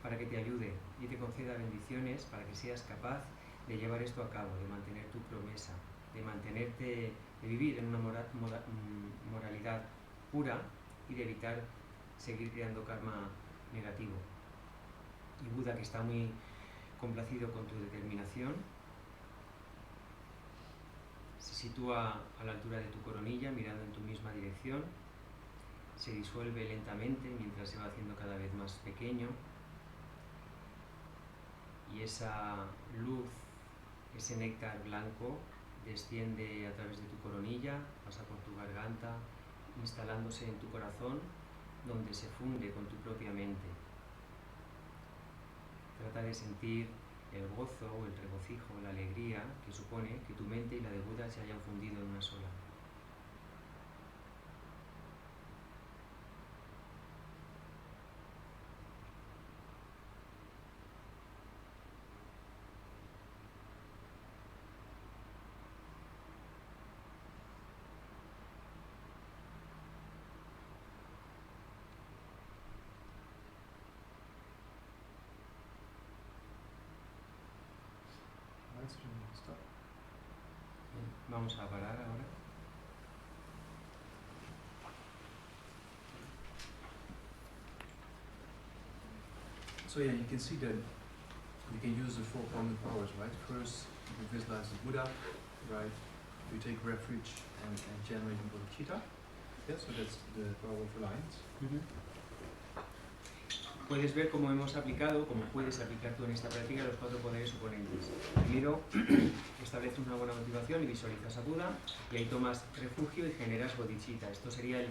para que te ayude y te conceda bendiciones para que seas capaz de llevar esto a cabo, de mantener tu promesa, de mantenerte, de vivir en una moralidad pura y de evitar seguir creando karma negativo. Y Buda, que está muy complacido con tu determinación, se sitúa a la altura de tu coronilla, mirando en tu misma dirección, se disuelve lentamente mientras se va haciendo cada vez más pequeño, y esa luz, ese néctar blanco, desciende a través de tu coronilla, pasa por tu garganta, instalándose en tu corazón, donde se funde con tu propia mente. Trata de sentir el gozo o el regocijo, la alegría que supone que tu mente y la de Buda se hayan fundido en una sola. Alright, so then we'll stop. Bien, vamos a parar ahora. So yeah, you can see that you can use the 4 common powers, right? First, you visualize the Buddha, right? You take refuge and generate bodhicitta. Yeah, so that's the power of reliance. Puedes ver cómo hemos aplicado, cómo puedes aplicar tú en esta práctica los 4 poderes oponentes. Primero, estableces una buena motivación y visualizas a Buda, y ahí tomas refugio y generas bodhicitta. Esto sería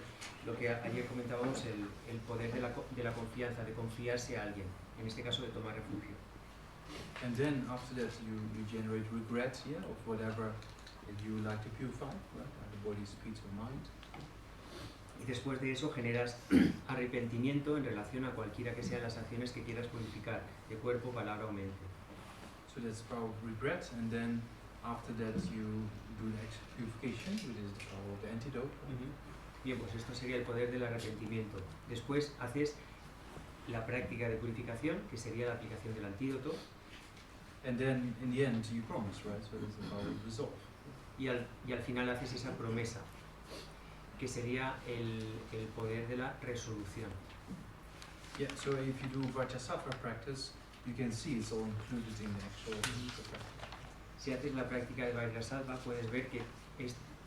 lo que ayer comentábamos, el poder de la confianza, de confiarse a alguien, en este caso de tomar refugio. And then after that, you generate regret, yeah, of whatever you like to purify, right? The body, speech, or mind. Y después de eso generas arrepentimiento en relación a cualquiera que sean las acciones que quieras purificar, de cuerpo, palabra o mente. So that's the power of regret, and then after that you do the actual purification, which is the power of the antidote. Bien, pues esto sería el poder del arrepentimiento. Después haces la práctica de purificación, que sería la aplicación del antídoto. And then in the end you promise, right? So that's the power of resolve. Y al final haces esa promesa, que sería el poder de la resolución. Yeah, so if you do Vajrasattva practice, you can see it's all included in the actual practice. Si haces la práctica de Vajrasattva, puedes ver que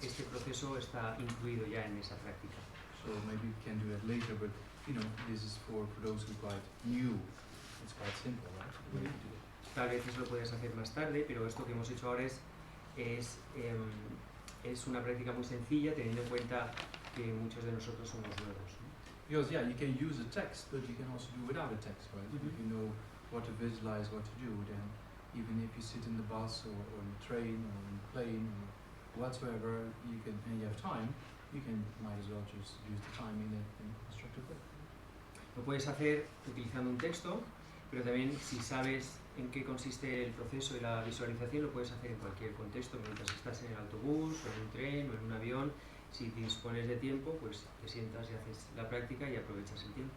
este proceso está incluido ya en esa práctica. So maybe we can do that later, but this is for those who are quite new. It's quite simple, right? The way to do it. Tal vez eso lo puedes hacer más tarde, pero esto que hemos hecho ahora es una práctica muy sencilla, teniendo en cuenta que muchos de nosotros somos nuevos, ¿no? Because yeah, you can use a text, but you can also do without a text, right? If you know what to visualize, what to do, then even if you sit in the bus or in the train or in the plane or whatsoever, you can, and you have time, you can might as well just use the time in a constructive way. Lo puedes hacer utilizando un texto, pero también si sabes en qué consiste el proceso y la visualización, lo puedes hacer en cualquier contexto, mientras estás en el autobús o en un tren o en un avión. Si dispones de tiempo, pues te sientas y haces la práctica y aprovechas el tiempo.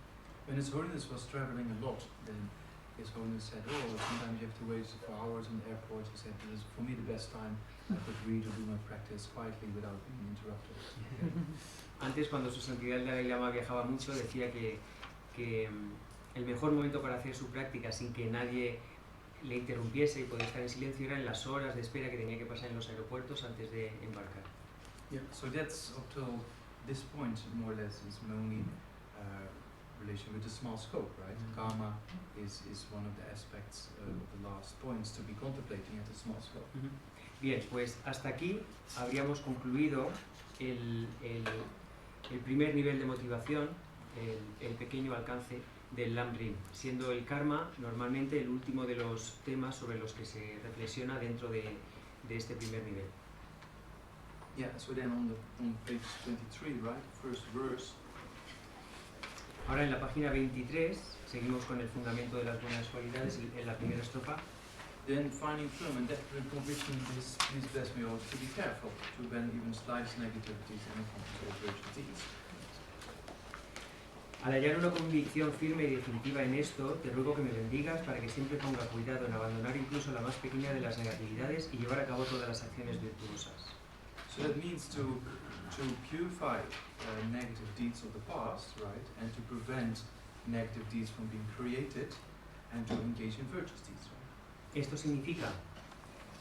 When His Holiness was traveling a lot, then His Holiness said, oh, sometimes you have to wait for hours in the airport. He said, this is for me the best time I could read or do my practice quietly without being interrupted. Antes, cuando su santidad el Dalai Lama viajaba mucho, decía que el mejor momento para hacer su práctica sin que nadie le interrumpiese y poder estar en silencio eran las horas de espera que tenía que pasar en los aeropuertos antes de embarcar. Yeah, so that's up till this point, more or less, is only relation with the small scope, right? Karma is one of the aspects of the last points to be contemplating at the small scope. Bien, pues hasta aquí habríamos concluido el primer nivel de motivación, el pequeño alcance del Lam Rim, siendo el karma normalmente el último de los temas sobre los que se reflexiona dentro de este primer nivel. Yeah, so then on page 23, right, first verse. Ahora en la página 23 seguimos con el fundamento de las buenas cualidades en la primera estrofa. Then finding firm and definite conviction is, please bless me all, to be careful, to bend even slightest negativities and accomplish all virtuous deeds. Al hallar una convicción firme y definitiva en esto, te ruego que me bendigas para que siempre ponga cuidado en abandonar incluso la más pequeña de las negatividades y llevar a cabo todas las acciones virtuosas. So that means to purify negative deeds of the past, right, and to prevent negative deeds from being created and to engage in virtuous deeds, right? Esto significa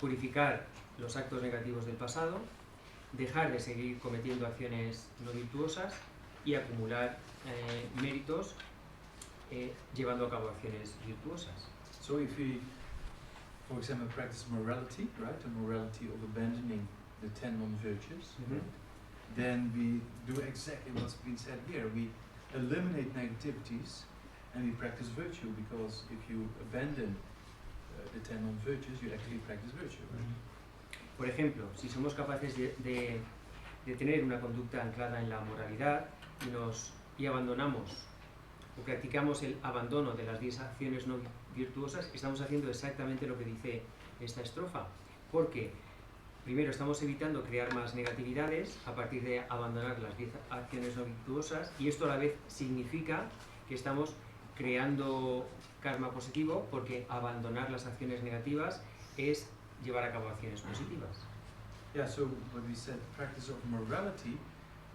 purificar los actos negativos del pasado, dejar de seguir cometiendo acciones no virtuosas y acumular méritos llevando a cabo acciones virtuosas. So if we, for example, practice morality, right, the morality of abandoning the 10 non-virtues, then we do exactly what's been said here. We eliminate negativities and we practice virtue, because if you abandon the 10 non-virtues, you actually practice virtue, right? Por ejemplo, si somos capaces de tener una conducta anclada en la moralidad y abandonamos o practicamos el abandono de las 10 acciones no virtuosas, estamos haciendo exactamente lo que dice esta estrofa, porque primero estamos evitando crear más negatividades a partir de abandonar las 10 acciones no virtuosas, y esto a la vez significa que estamos creando karma positivo, porque abandonar las acciones negativas es llevar a cabo acciones positivas. Yeah, so what we said, practice of morality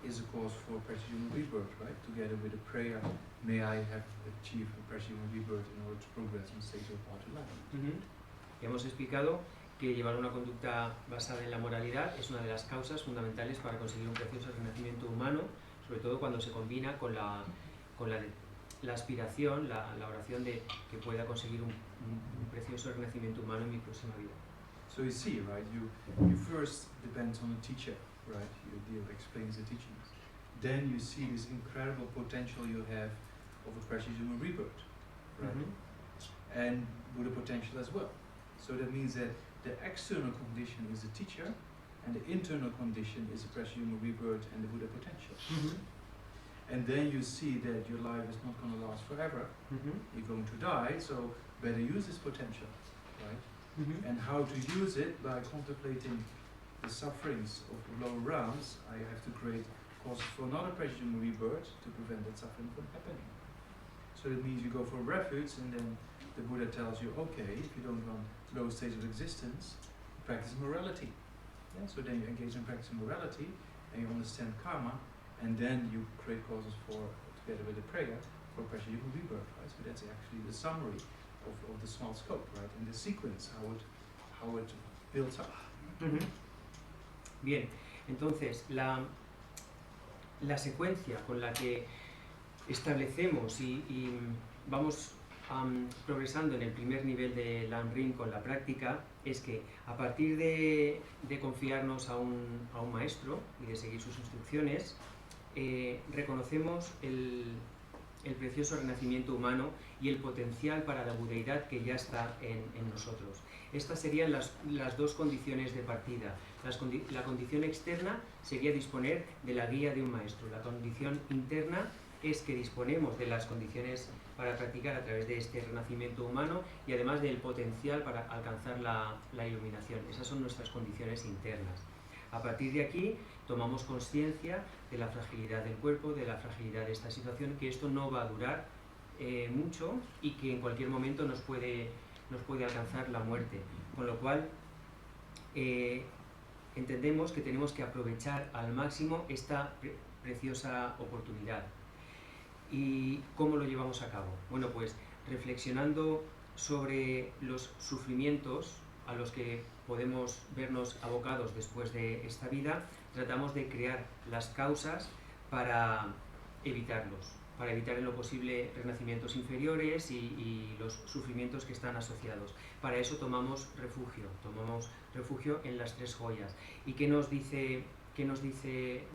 is a cause for precision rebirth, right? Together with a prayer, may I have achieved a precision rebirth in order to progress in state of outer life. Hemos explicado que llevar una conducta basada en la moralidad es una de las causas fundamentales para conseguir un precioso renacimiento humano, sobre todo cuando se combina con la aspiración, la oración de que pueda conseguir un precioso renacimiento humano en mi próxima vida. So you see, right, you first depend on a teacher, right? Your dear explains the teachings. Then you see this incredible potential you have of a precision rebirth, right? And Buddha potential as well. So that means that the external condition is the teacher, and the internal condition is the precision rebirth and the Buddha potential. And then you see that your life is not going to last forever. You're going to die, so better use this potential, right? And how to use it? By contemplating the sufferings of lower realms. I have to create causes for another precision rebirth to prevent that suffering from happening. So that means you go for refuge, and then the Buddha tells you, okay, if you don't want low states of existence, practice morality. Yeah? So then you engage in practicing morality, and you understand karma, and then you create causes for, together with the prayer, for precision rebirth, right? So that's actually the summary of the small scope, right? And the sequence, how it builds up. Bien, entonces la secuencia con la que establecemos y vamos progresando en el primer nivel de Lam Rim con la práctica es que a partir de confiarnos a un maestro y de seguir sus instrucciones, reconocemos el precioso renacimiento humano y el potencial para la budeidad que ya está en nosotros. Estas serían las dos condiciones de partida. La condición externa sería disponer de la guía de un maestro. La condición interna es que disponemos de las condiciones para practicar a través de este renacimiento humano y además del potencial para alcanzar la iluminación. Esas son nuestras condiciones internas. A partir de aquí tomamos conciencia de la fragilidad del cuerpo, de la fragilidad de esta situación, que esto no va a durar mucho y que en cualquier momento nos puede alcanzar la muerte. Con lo cual entendemos que tenemos que aprovechar al máximo esta preciosa oportunidad. ¿Y cómo lo llevamos a cabo? Bueno, pues reflexionando sobre los sufrimientos a los que podemos vernos abocados después de esta vida, tratamos de crear las causas para evitarlos, para evitar en lo posible renacimientos inferiores y los sufrimientos que están asociados. Para eso tomamos refugio en las tres joyas. ¿Y qué nos dice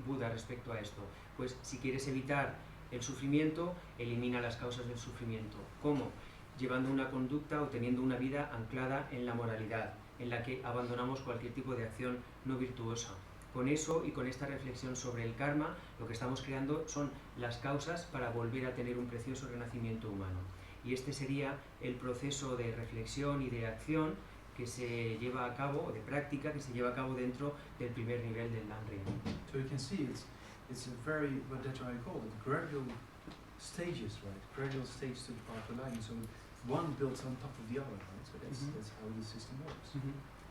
Buda respecto a esto? Pues si quieres evitar el sufrimiento, elimina las causas del sufrimiento. ¿Cómo? Llevando una conducta o teniendo una vida anclada en la moralidad, en la que abandonamos cualquier tipo de acción no virtuosa. Con eso y con esta reflexión sobre el karma, lo que estamos creando son las causas para volver a tener un precioso renacimiento humano. Y este sería el proceso de reflexión y de acción que se lleva a cabo, o de práctica, que se lleva a cabo dentro del primer nivel del Lamrim. So you can see it's a very, what that's what I call it, gradual stages, right? Gradual stages to the path of life. So one builds on top of the other, right? So that's how the system works.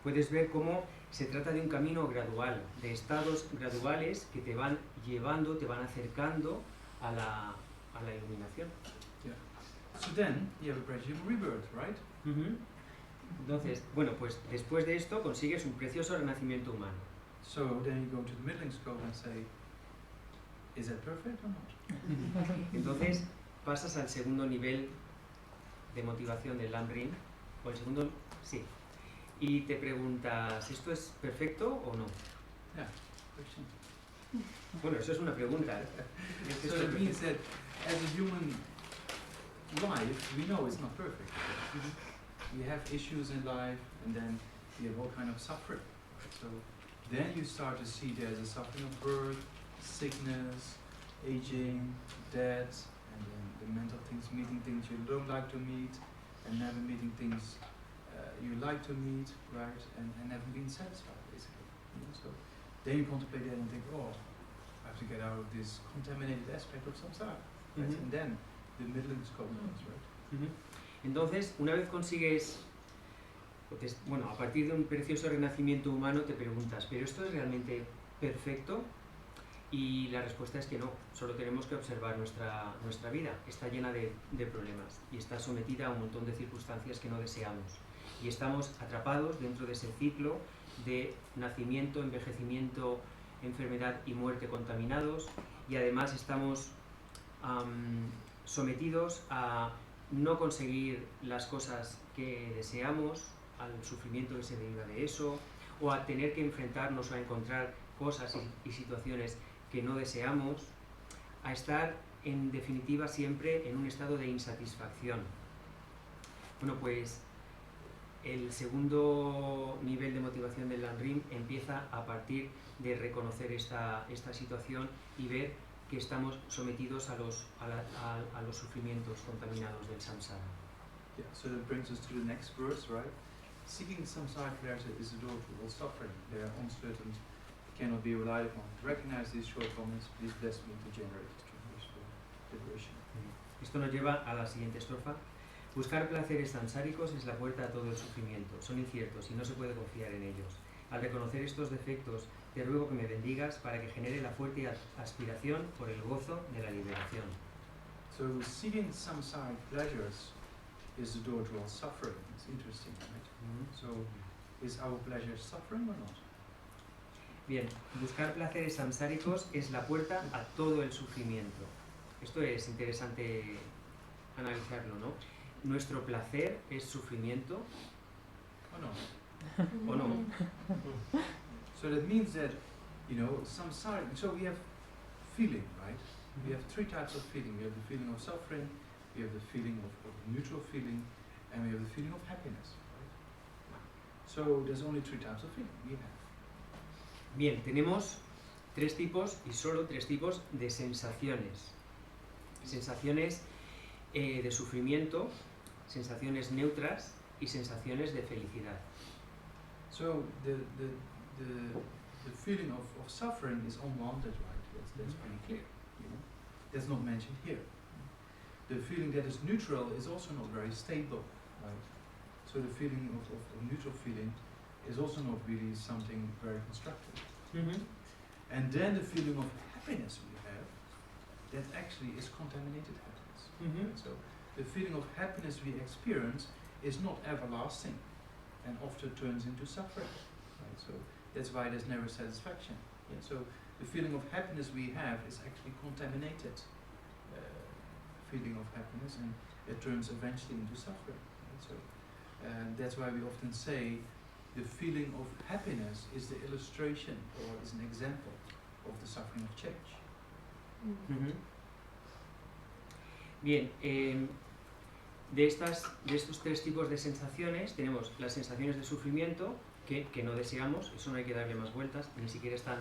Puedes ver cómo se trata de un camino gradual, de estados graduales que te van llevando, te van acercando a la iluminación. Yeah. So then you have a gradual rebirth, right? Entonces, bueno, pues después de esto consigues un precioso renacimiento humano. So then you go to the middling scope and say, is that perfect or not? Entonces pasas al segundo nivel de motivación del Lamrim, o el segundo, sí, y te preguntas, ¿esto es perfecto o no? Yeah, question. Bueno, eso es una pregunta. So it means that as a human life, we know it's not perfect. We have issues in life, and then we have all kind of suffering. Right? So then you start to see there's a suffering of birth, sickness, aging, death, and then the mental things, meeting things you don't like to meet, and never meeting things you like to meet, right? And never being satisfied, basically. You know? So then you contemplate that and think, oh, I have to get out of this contaminated aspect of samsara. Right? And then the middling scope comes, right? Entonces, una vez consigues, bueno, a partir de un precioso renacimiento humano te preguntas, ¿pero esto es realmente perfecto? Y la respuesta es que no, solo tenemos que observar nuestra vida. Está llena de problemas y está sometida a un montón de circunstancias que no deseamos. Y estamos atrapados dentro de ese ciclo de nacimiento, envejecimiento, enfermedad y muerte contaminados, y además estamos sometidos a no conseguir las cosas que deseamos, al sufrimiento que se deriva de eso, o a tener que enfrentarnos o a encontrar cosas y situaciones que no deseamos, a estar en definitiva siempre en un estado de insatisfacción. Bueno, pues el segundo nivel de motivación del Lamrim empieza a partir de reconocer esta situación y ver que estamos sometidos a los sufrimientos contaminados del samsara. Yeah, so that brings us to the next verse, right? Seeking samsara clarity is the door to all suffering. They are uncertain, cannot be relied upon. To recognize these shortcomings, please bless me to generate liberation. Esto nos lleva a la siguiente estrofa. Buscar placeres samsáricos es la puerta a todo el sufrimiento. Son inciertos y no se puede confiar en ellos. Al reconocer estos defectos, te ruego que me bendigas para que genere la fuerte aspiración por el gozo de la liberación. So seeking samsaric pleasures is the door to all suffering. It's interesting, right? So is our pleasure suffering or not? Bien, buscar placeres samsáricos es la puerta a todo el sufrimiento. Esto es interesante analizarlo, ¿no? ¿Nuestro placer es sufrimiento Oh no. o no? So that means that, you know, samsara, so we have feeling, right? We have three types of feeling. We have the feeling of suffering, we have the feeling of neutral feeling, and we have the feeling of happiness, right? So there's only three types of feeling we have. Bien, tenemos tres tipos y solo tres tipos de sensaciones. Sensaciones de sufrimiento, sensaciones neutras y sensaciones de felicidad. So the feeling of suffering is unwanted, right? That's pretty clear. You know? That's not mentioned here. The feeling that is neutral is also not very stable, right? So the feeling of neutral feeling is also not really something very constructive. And then the feeling of happiness we have, that actually is contaminated happiness. Right? So the feeling of happiness we experience is not everlasting and often turns into suffering. Right? So that's why there's never satisfaction. Yeah? So the feeling of happiness we have is actually contaminated feeling of happiness, and it turns eventually into suffering. Right? So, that's why we often say the feeling of happiness is the illustration or is an example of the suffering of change. Ujú. Bien, de estos tres tipos de sensaciones tenemos las sensaciones de sufrimiento que no deseamos, eso no hay que darle más vueltas, ni siquiera están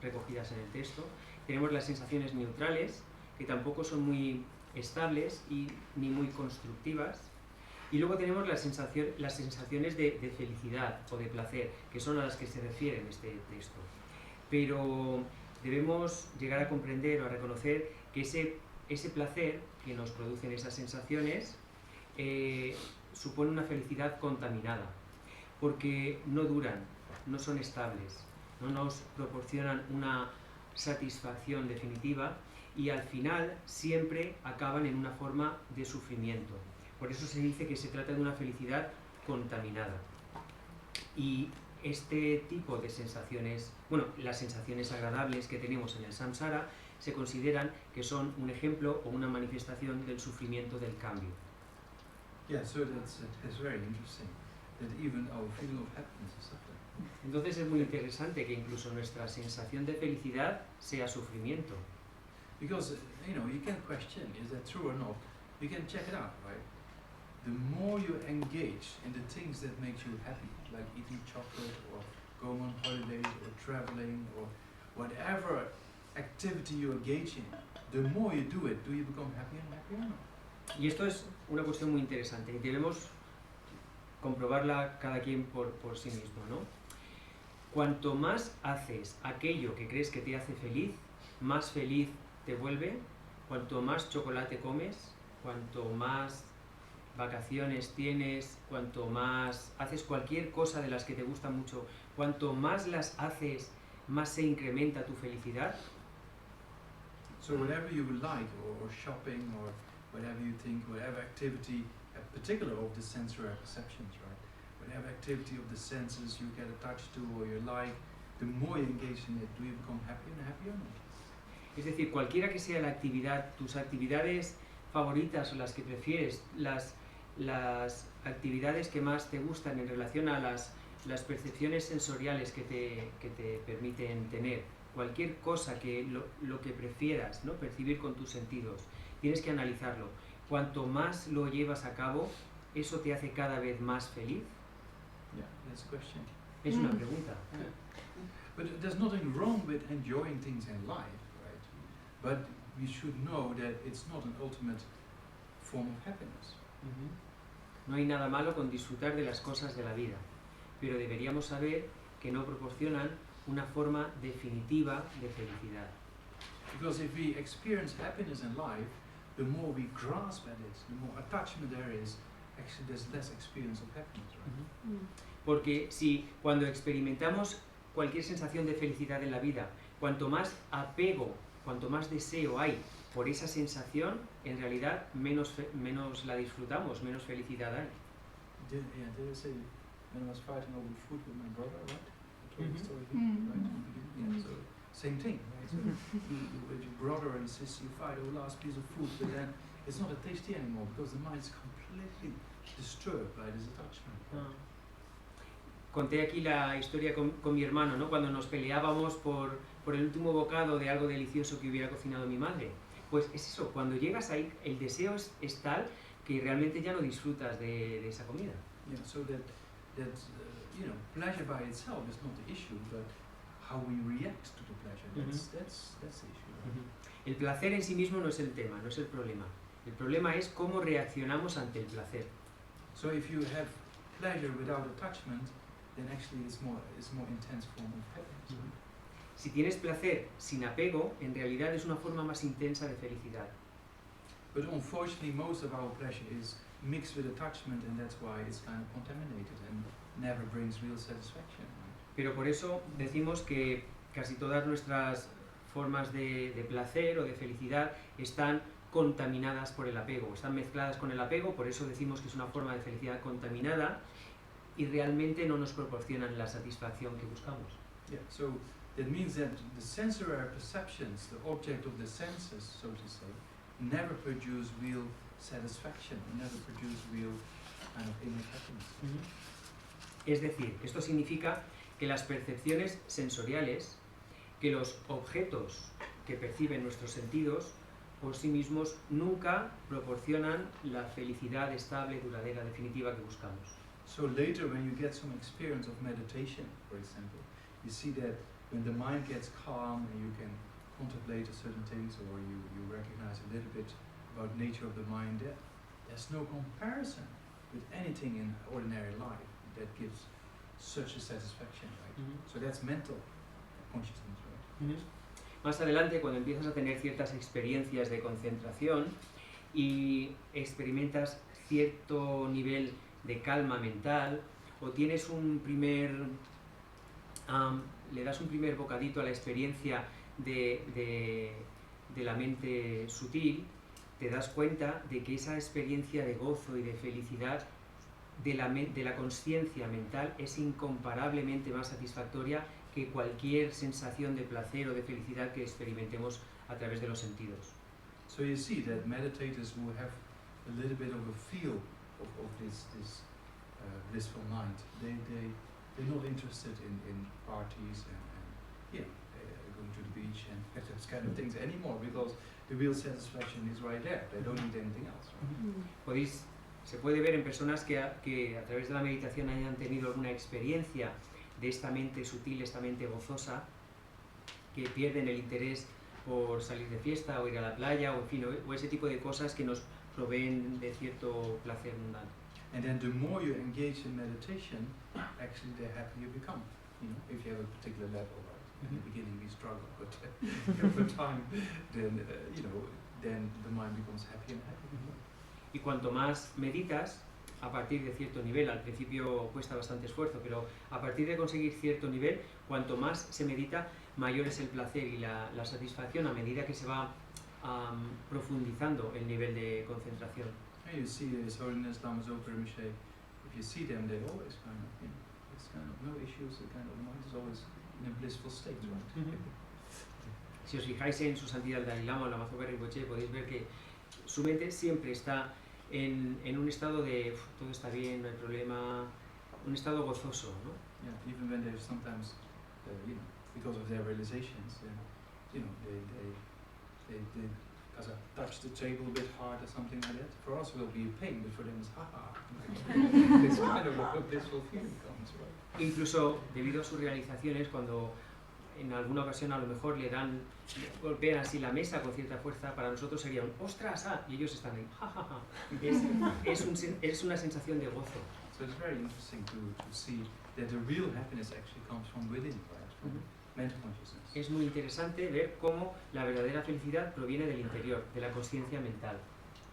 recogidas en el texto. Tenemos las sensaciones neutrales, que tampoco son muy estables ni muy constructivas. Y luego tenemos las sensaciones de felicidad o de placer, que son a las que se refiere en este texto. Pero debemos llegar a comprender o a reconocer que ese placer que nos producen esas sensaciones supone una felicidad contaminada, porque no duran, no son estables, no nos proporcionan una satisfacción definitiva y al final siempre acaban en una forma de sufrimiento. Por eso se dice que se trata de una felicidad contaminada. Y este tipo de sensaciones, bueno, las sensaciones agradables que tenemos en el samsara se consideran que son un ejemplo o una manifestación del sufrimiento del cambio. Yeah, so that's very interesting, that even our feeling of happiness is suffering. Entonces es muy interesante que incluso nuestra sensación de felicidad sea sufrimiento. Because, you can question, is that true or not? You can check it out, right? The more you engage in the things that make you happy, like eating chocolate or going on holidays or traveling or whatever activity you engage in, the more you do it, do you become happier and happier or not? Y esto es una cuestión muy interesante y debemos comprobarla cada quien por sí mismo, ¿no? Cuanto más haces aquello que crees que te hace feliz, más feliz te vuelve. Cuanto más chocolate comes, cuanto más vacaciones tienes, cuanto más haces cualquier cosa de las que te gusta mucho, cuanto más las haces, más se incrementa tu felicidad. So whatever you like, or shopping, or whatever you think, whatever activity, in particular of the sensory perceptions, right? Whatever activity of the senses you get attached to or you like, the more you engage in it, do you become happier and happier or not? Es decir, cualquiera que sea la actividad, tus actividades favoritas o las que prefieres, las actividades que más te gustan en relación a las percepciones sensoriales que te permiten tener, cualquier cosa que lo que prefieras, ¿no? Percibir con tus sentidos, tienes que analizarlo. Cuanto más lo llevas a cabo, ¿eso te hace cada vez más feliz? Yeah, that's a question. Es una pregunta. Yeah. But there's nothing wrong with enjoying things in life, right? But we should know that it's not an ultimate form of happiness. No hay nada malo con disfrutar de las cosas de la vida, pero deberíamos saber que no proporcionan una forma definitiva de felicidad. Because if we experience happiness in life, the more we grasp at it, the more attachment there is, actually there's less experience of happiness, right? Porque si cuando experimentamos cualquier sensación de felicidad en la vida, cuanto más apego, cuanto más deseo hay por esa sensación, en realidad menos la disfrutamos, menos felicidad hay. Did I say when I was fighting over food with my brother, right? I told the story here, Mhm. right? Yeah, so same thing, right? So with your brother and sister, you fight over the last piece of food, but then it's not tasty anymore because the mind is completely disturbed by this attachment. Conté aquí la historia con mi hermano, ¿no? Cuando nos peleábamos por el último bocado de algo delicioso que hubiera cocinado mi madre. Pues es eso, cuando llegas ahí, el deseo es tal que realmente ya no disfrutas de esa comida. Yeah, so that pleasure by itself is not the issue, but how we react to the pleasure. That's the issue. Right? El placer en sí mismo no es el tema, no es el problema. El problema es cómo reaccionamos ante el placer. So if you have pleasure without attachment, then actually it's more intense form of happiness. Si tienes placer sin apego, en realidad es una forma más intensa de felicidad. But unfortunately, most of our pleasure is mixed with attachment, and that's why it's kind of contaminated and never brings real satisfaction. Right? Pero por eso decimos que casi todas nuestras formas de placer o de felicidad están contaminadas por el apego, están mezcladas con el apego, por eso decimos que es una forma de felicidad contaminada y realmente no nos proporcionan la satisfacción que buscamos. Yeah, so that means that the sensory perceptions, the object of the senses, so to say, never produce real satisfaction, never produce real kind of inner happiness. Es decir, esto significa que las percepciones sensoriales, que los objetos que perciben nuestros sentidos, por sí mismos nunca proporcionan la felicidad estable, duradera, definitiva que buscamos. So later when you get some experience of meditation, for example, you see that when the mind gets calm and you can contemplate certain things, or you recognize a little bit about nature of the mind, there's no comparison with anything in ordinary life that gives such a satisfaction, right? So that's mental consciousness, right? Más adelante, cuando empiezas a tener ciertas experiencias de concentración y experimentas cierto nivel de calma mental, o tienes un primer, le das un primer bocadito a la experiencia de la mente sutil, te das cuenta de que esa experiencia de gozo y de felicidad de la consciencia mental es incomparablemente más satisfactoria que cualquier sensación de placer o de felicidad que experimentemos a través de los sentidos. So you see that meditators who have a little bit of a feel of this blissful mind, they're not interested in parties and going to the beach and those kind of things anymore, because the real satisfaction is right there. They don't need anything else. Right? Se puede ver en personas que a través de la meditación hayan tenido alguna experiencia de esta mente sutil, esta mente gozosa, que pierden el interés por salir de fiesta o ir a la playa o, en fin, o ese tipo de cosas que nos proveen de cierto placer mundano. And then the more you engage in meditation, actually the happier you become. You know, if you have a particular level, right? In the beginning we struggle, but over time, then then the mind becomes happier and happier. Y cuanto más meditas, a partir de cierto nivel, al principio cuesta bastante esfuerzo, pero a partir de conseguir cierto nivel, cuanto más se medita, mayor es el placer y la satisfacción a medida que se va profundizando el nivel de concentración. And you see His Holiness Lama Zopa Rinpoche, if you see them, they always kind of, it's kind of no issues, the kind of mind is always in a blissful state, right? Si os fijáis en su santidad el Dalai Lama o Lama Zopa Rinpoche, podéis ver que su mente siempre está en un estado de todo está bien, no hay problema, un estado gozoso, ¿no? Yeah, even when they're sometimes, because of their realizations, they touch the table a bit hard or something like that. For us, it will be a pain, but for them, it's haha. It's kind of a blissful feeling comes, right? Incluso debido a sus realizaciones, cuando en alguna ocasión a lo mejor golpean así la mesa con cierta fuerza, para nosotros sería un ¡ostras! Y ellos están ahí ¡jajaja! Es una sensación de gozo. So it's very interesting to see that the real happiness actually comes from within, right? From mental consciousness. Es muy interesante ver cómo la verdadera felicidad proviene del interior, de la conciencia mental.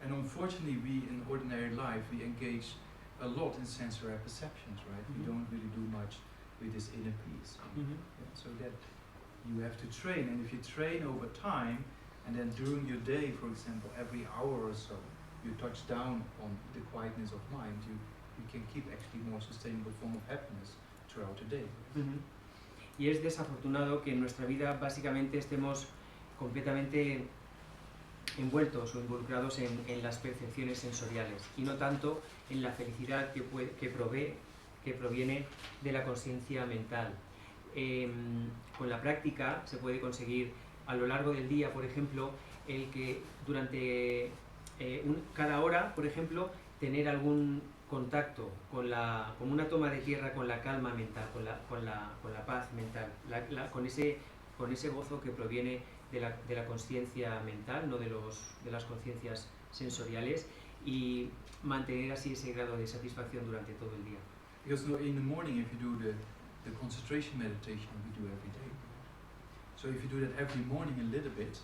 And unfortunately, we in ordinary life, we engage a lot in sensory perceptions, right? We don't really do much with this inner peace. So that you have to train, and if you train over time, and then during your day, for example, every hour or so, you touch down on the quietness of mind, you can keep actually more sustainable form of happiness throughout the day. Y es desafortunado que en nuestra vida básicamente estemos completamente envueltos o involucrados en las percepciones sensoriales y no tanto en la felicidad que proviene de la consciencia mental. Con la práctica se puede conseguir a lo largo del día, por ejemplo, el que durante cada hora, por ejemplo, tener algún contacto con una toma de tierra, con la calma mental, con la paz mental, con ese gozo que proviene de la conciencia mental, no de las conciencias sensoriales, y mantener así ese grado de satisfacción durante todo el día. Because in the morning, if you do the concentration meditation we do every day, so if you do that every morning a little bit,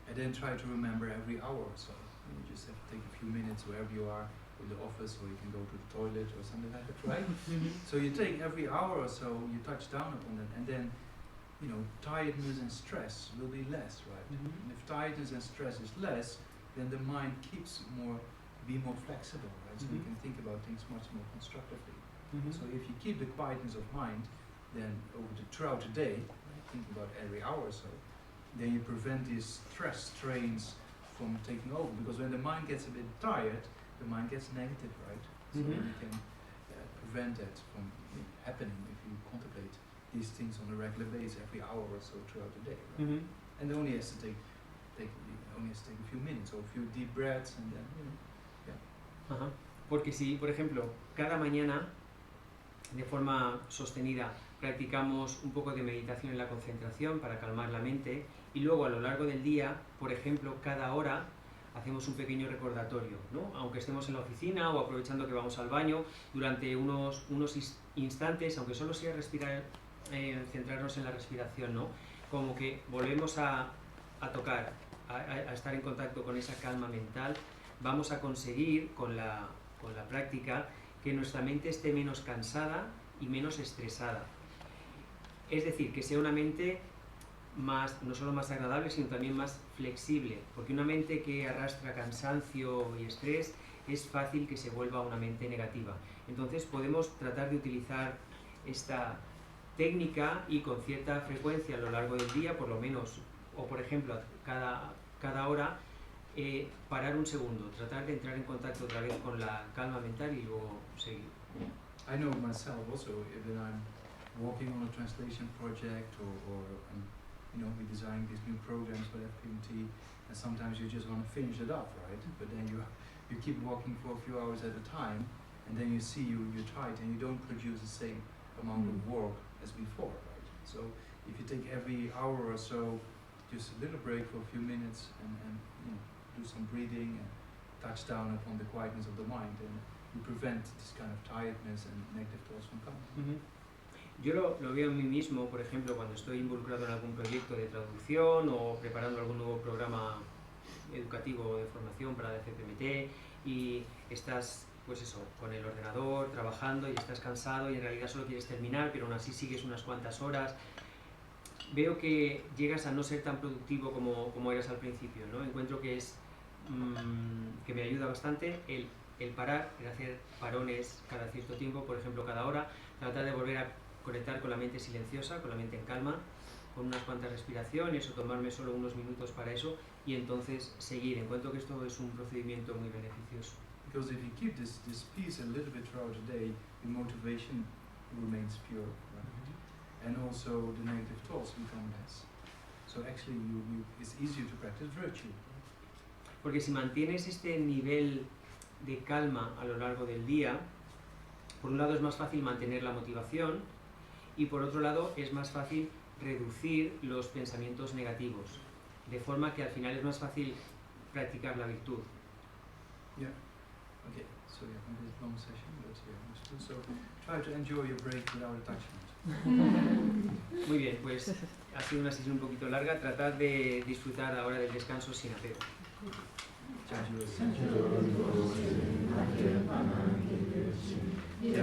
and then try to remember every hour or so, you just have to take a few minutes wherever you are, in the office, or you can go to the toilet or something like that, right? So you take every hour or so, you touch down upon it, and then, tiredness and stress will be less, right? And if tiredness and stress is less, then the mind be more flexible, right? So you can think about things much more constructively. So if you keep the quietness of mind, then throughout the day, thinking about every hour or so, then you prevent these stress strains from taking over, because when the mind gets a bit tired, the mind gets negative, right? So Mhm. you can prevent that from happening if you contemplate these things on a regular basis, every hour or so throughout the day, right? Ujú. And it only has to take a few minutes or a few deep breaths, and then Ajá. Porque si, por ejemplo, cada mañana, de forma sostenida, practicamos un poco de meditación en la concentración para calmar la mente, y luego a lo largo del día, por ejemplo, cada hora hacemos un pequeño recordatorio, ¿no? Aunque estemos en la oficina o aprovechando que vamos al baño, durante unos instantes, aunque solo sea respirar, centrarnos en la respiración, ¿no? Como que volvemos a tocar, a estar en contacto con esa calma mental, vamos a conseguir con la práctica que nuestra mente esté menos cansada y menos estresada. Es decir, que sea una mente más, no solo más agradable, sino también más flexible, porque una mente que arrastra cansancio y estrés es fácil que se vuelva una mente negativa. Entonces podemos tratar de utilizar esta técnica y con cierta frecuencia a lo largo del día, por lo menos, o por ejemplo, cada hora, parar un segundo, tratar de entrar en contacto otra vez con la calma mental y luego seguir. I know myself also when I'm working on a translation project or we design these new programs for FPMT, and sometimes you just want to finish it up, right? But then you keep working for a few hours at a time, and then you see you're tired and you don't produce the same amount of work as before, right? So if you take every hour or so just a little break for a few minutes and do some breathing and touch down upon the quietness of the mind, and you prevent this kind of tiredness and negative thoughts from coming. Uh-huh. Yo lo veo en mí mismo, por ejemplo, cuando estoy involucrado en algún proyecto de traducción o preparando algún nuevo programa educativo o de formación para la FPMT y estás, pues eso, con el ordenador, trabajando y estás cansado y en realidad solo quieres terminar, pero aún así sigues unas cuantas horas. Veo que llegas a no ser tan productivo como eras al principio, ¿no? Encuentro que que me ayuda bastante el parar, el hacer parones cada cierto tiempo, por ejemplo cada hora, tratar de volver a conectar con la mente silenciosa, con la mente en calma, con unas cuantas respiraciones o tomarme solo unos minutos para eso y entonces seguir. Encuentro que esto es un procedimiento muy beneficioso. Because if you keep this peace a little bit throughout the day, your motivation remains pure, right? And also the negative thoughts become less. So actually it's easier to practice virtue. Porque si mantienes este nivel de calma a lo largo del día, por un lado es más fácil mantener la motivación y por otro lado es más fácil reducir los pensamientos negativos, de forma que al final es más fácil practicar la virtud. Yeah. Okay. So yeah, maybe it's a long session, but yeah, so try to enjoy your break without attachment. Muy bien, pues ha sido una sesión un poquito larga. Tratad de disfrutar ahora del descanso sin apego. Yeah.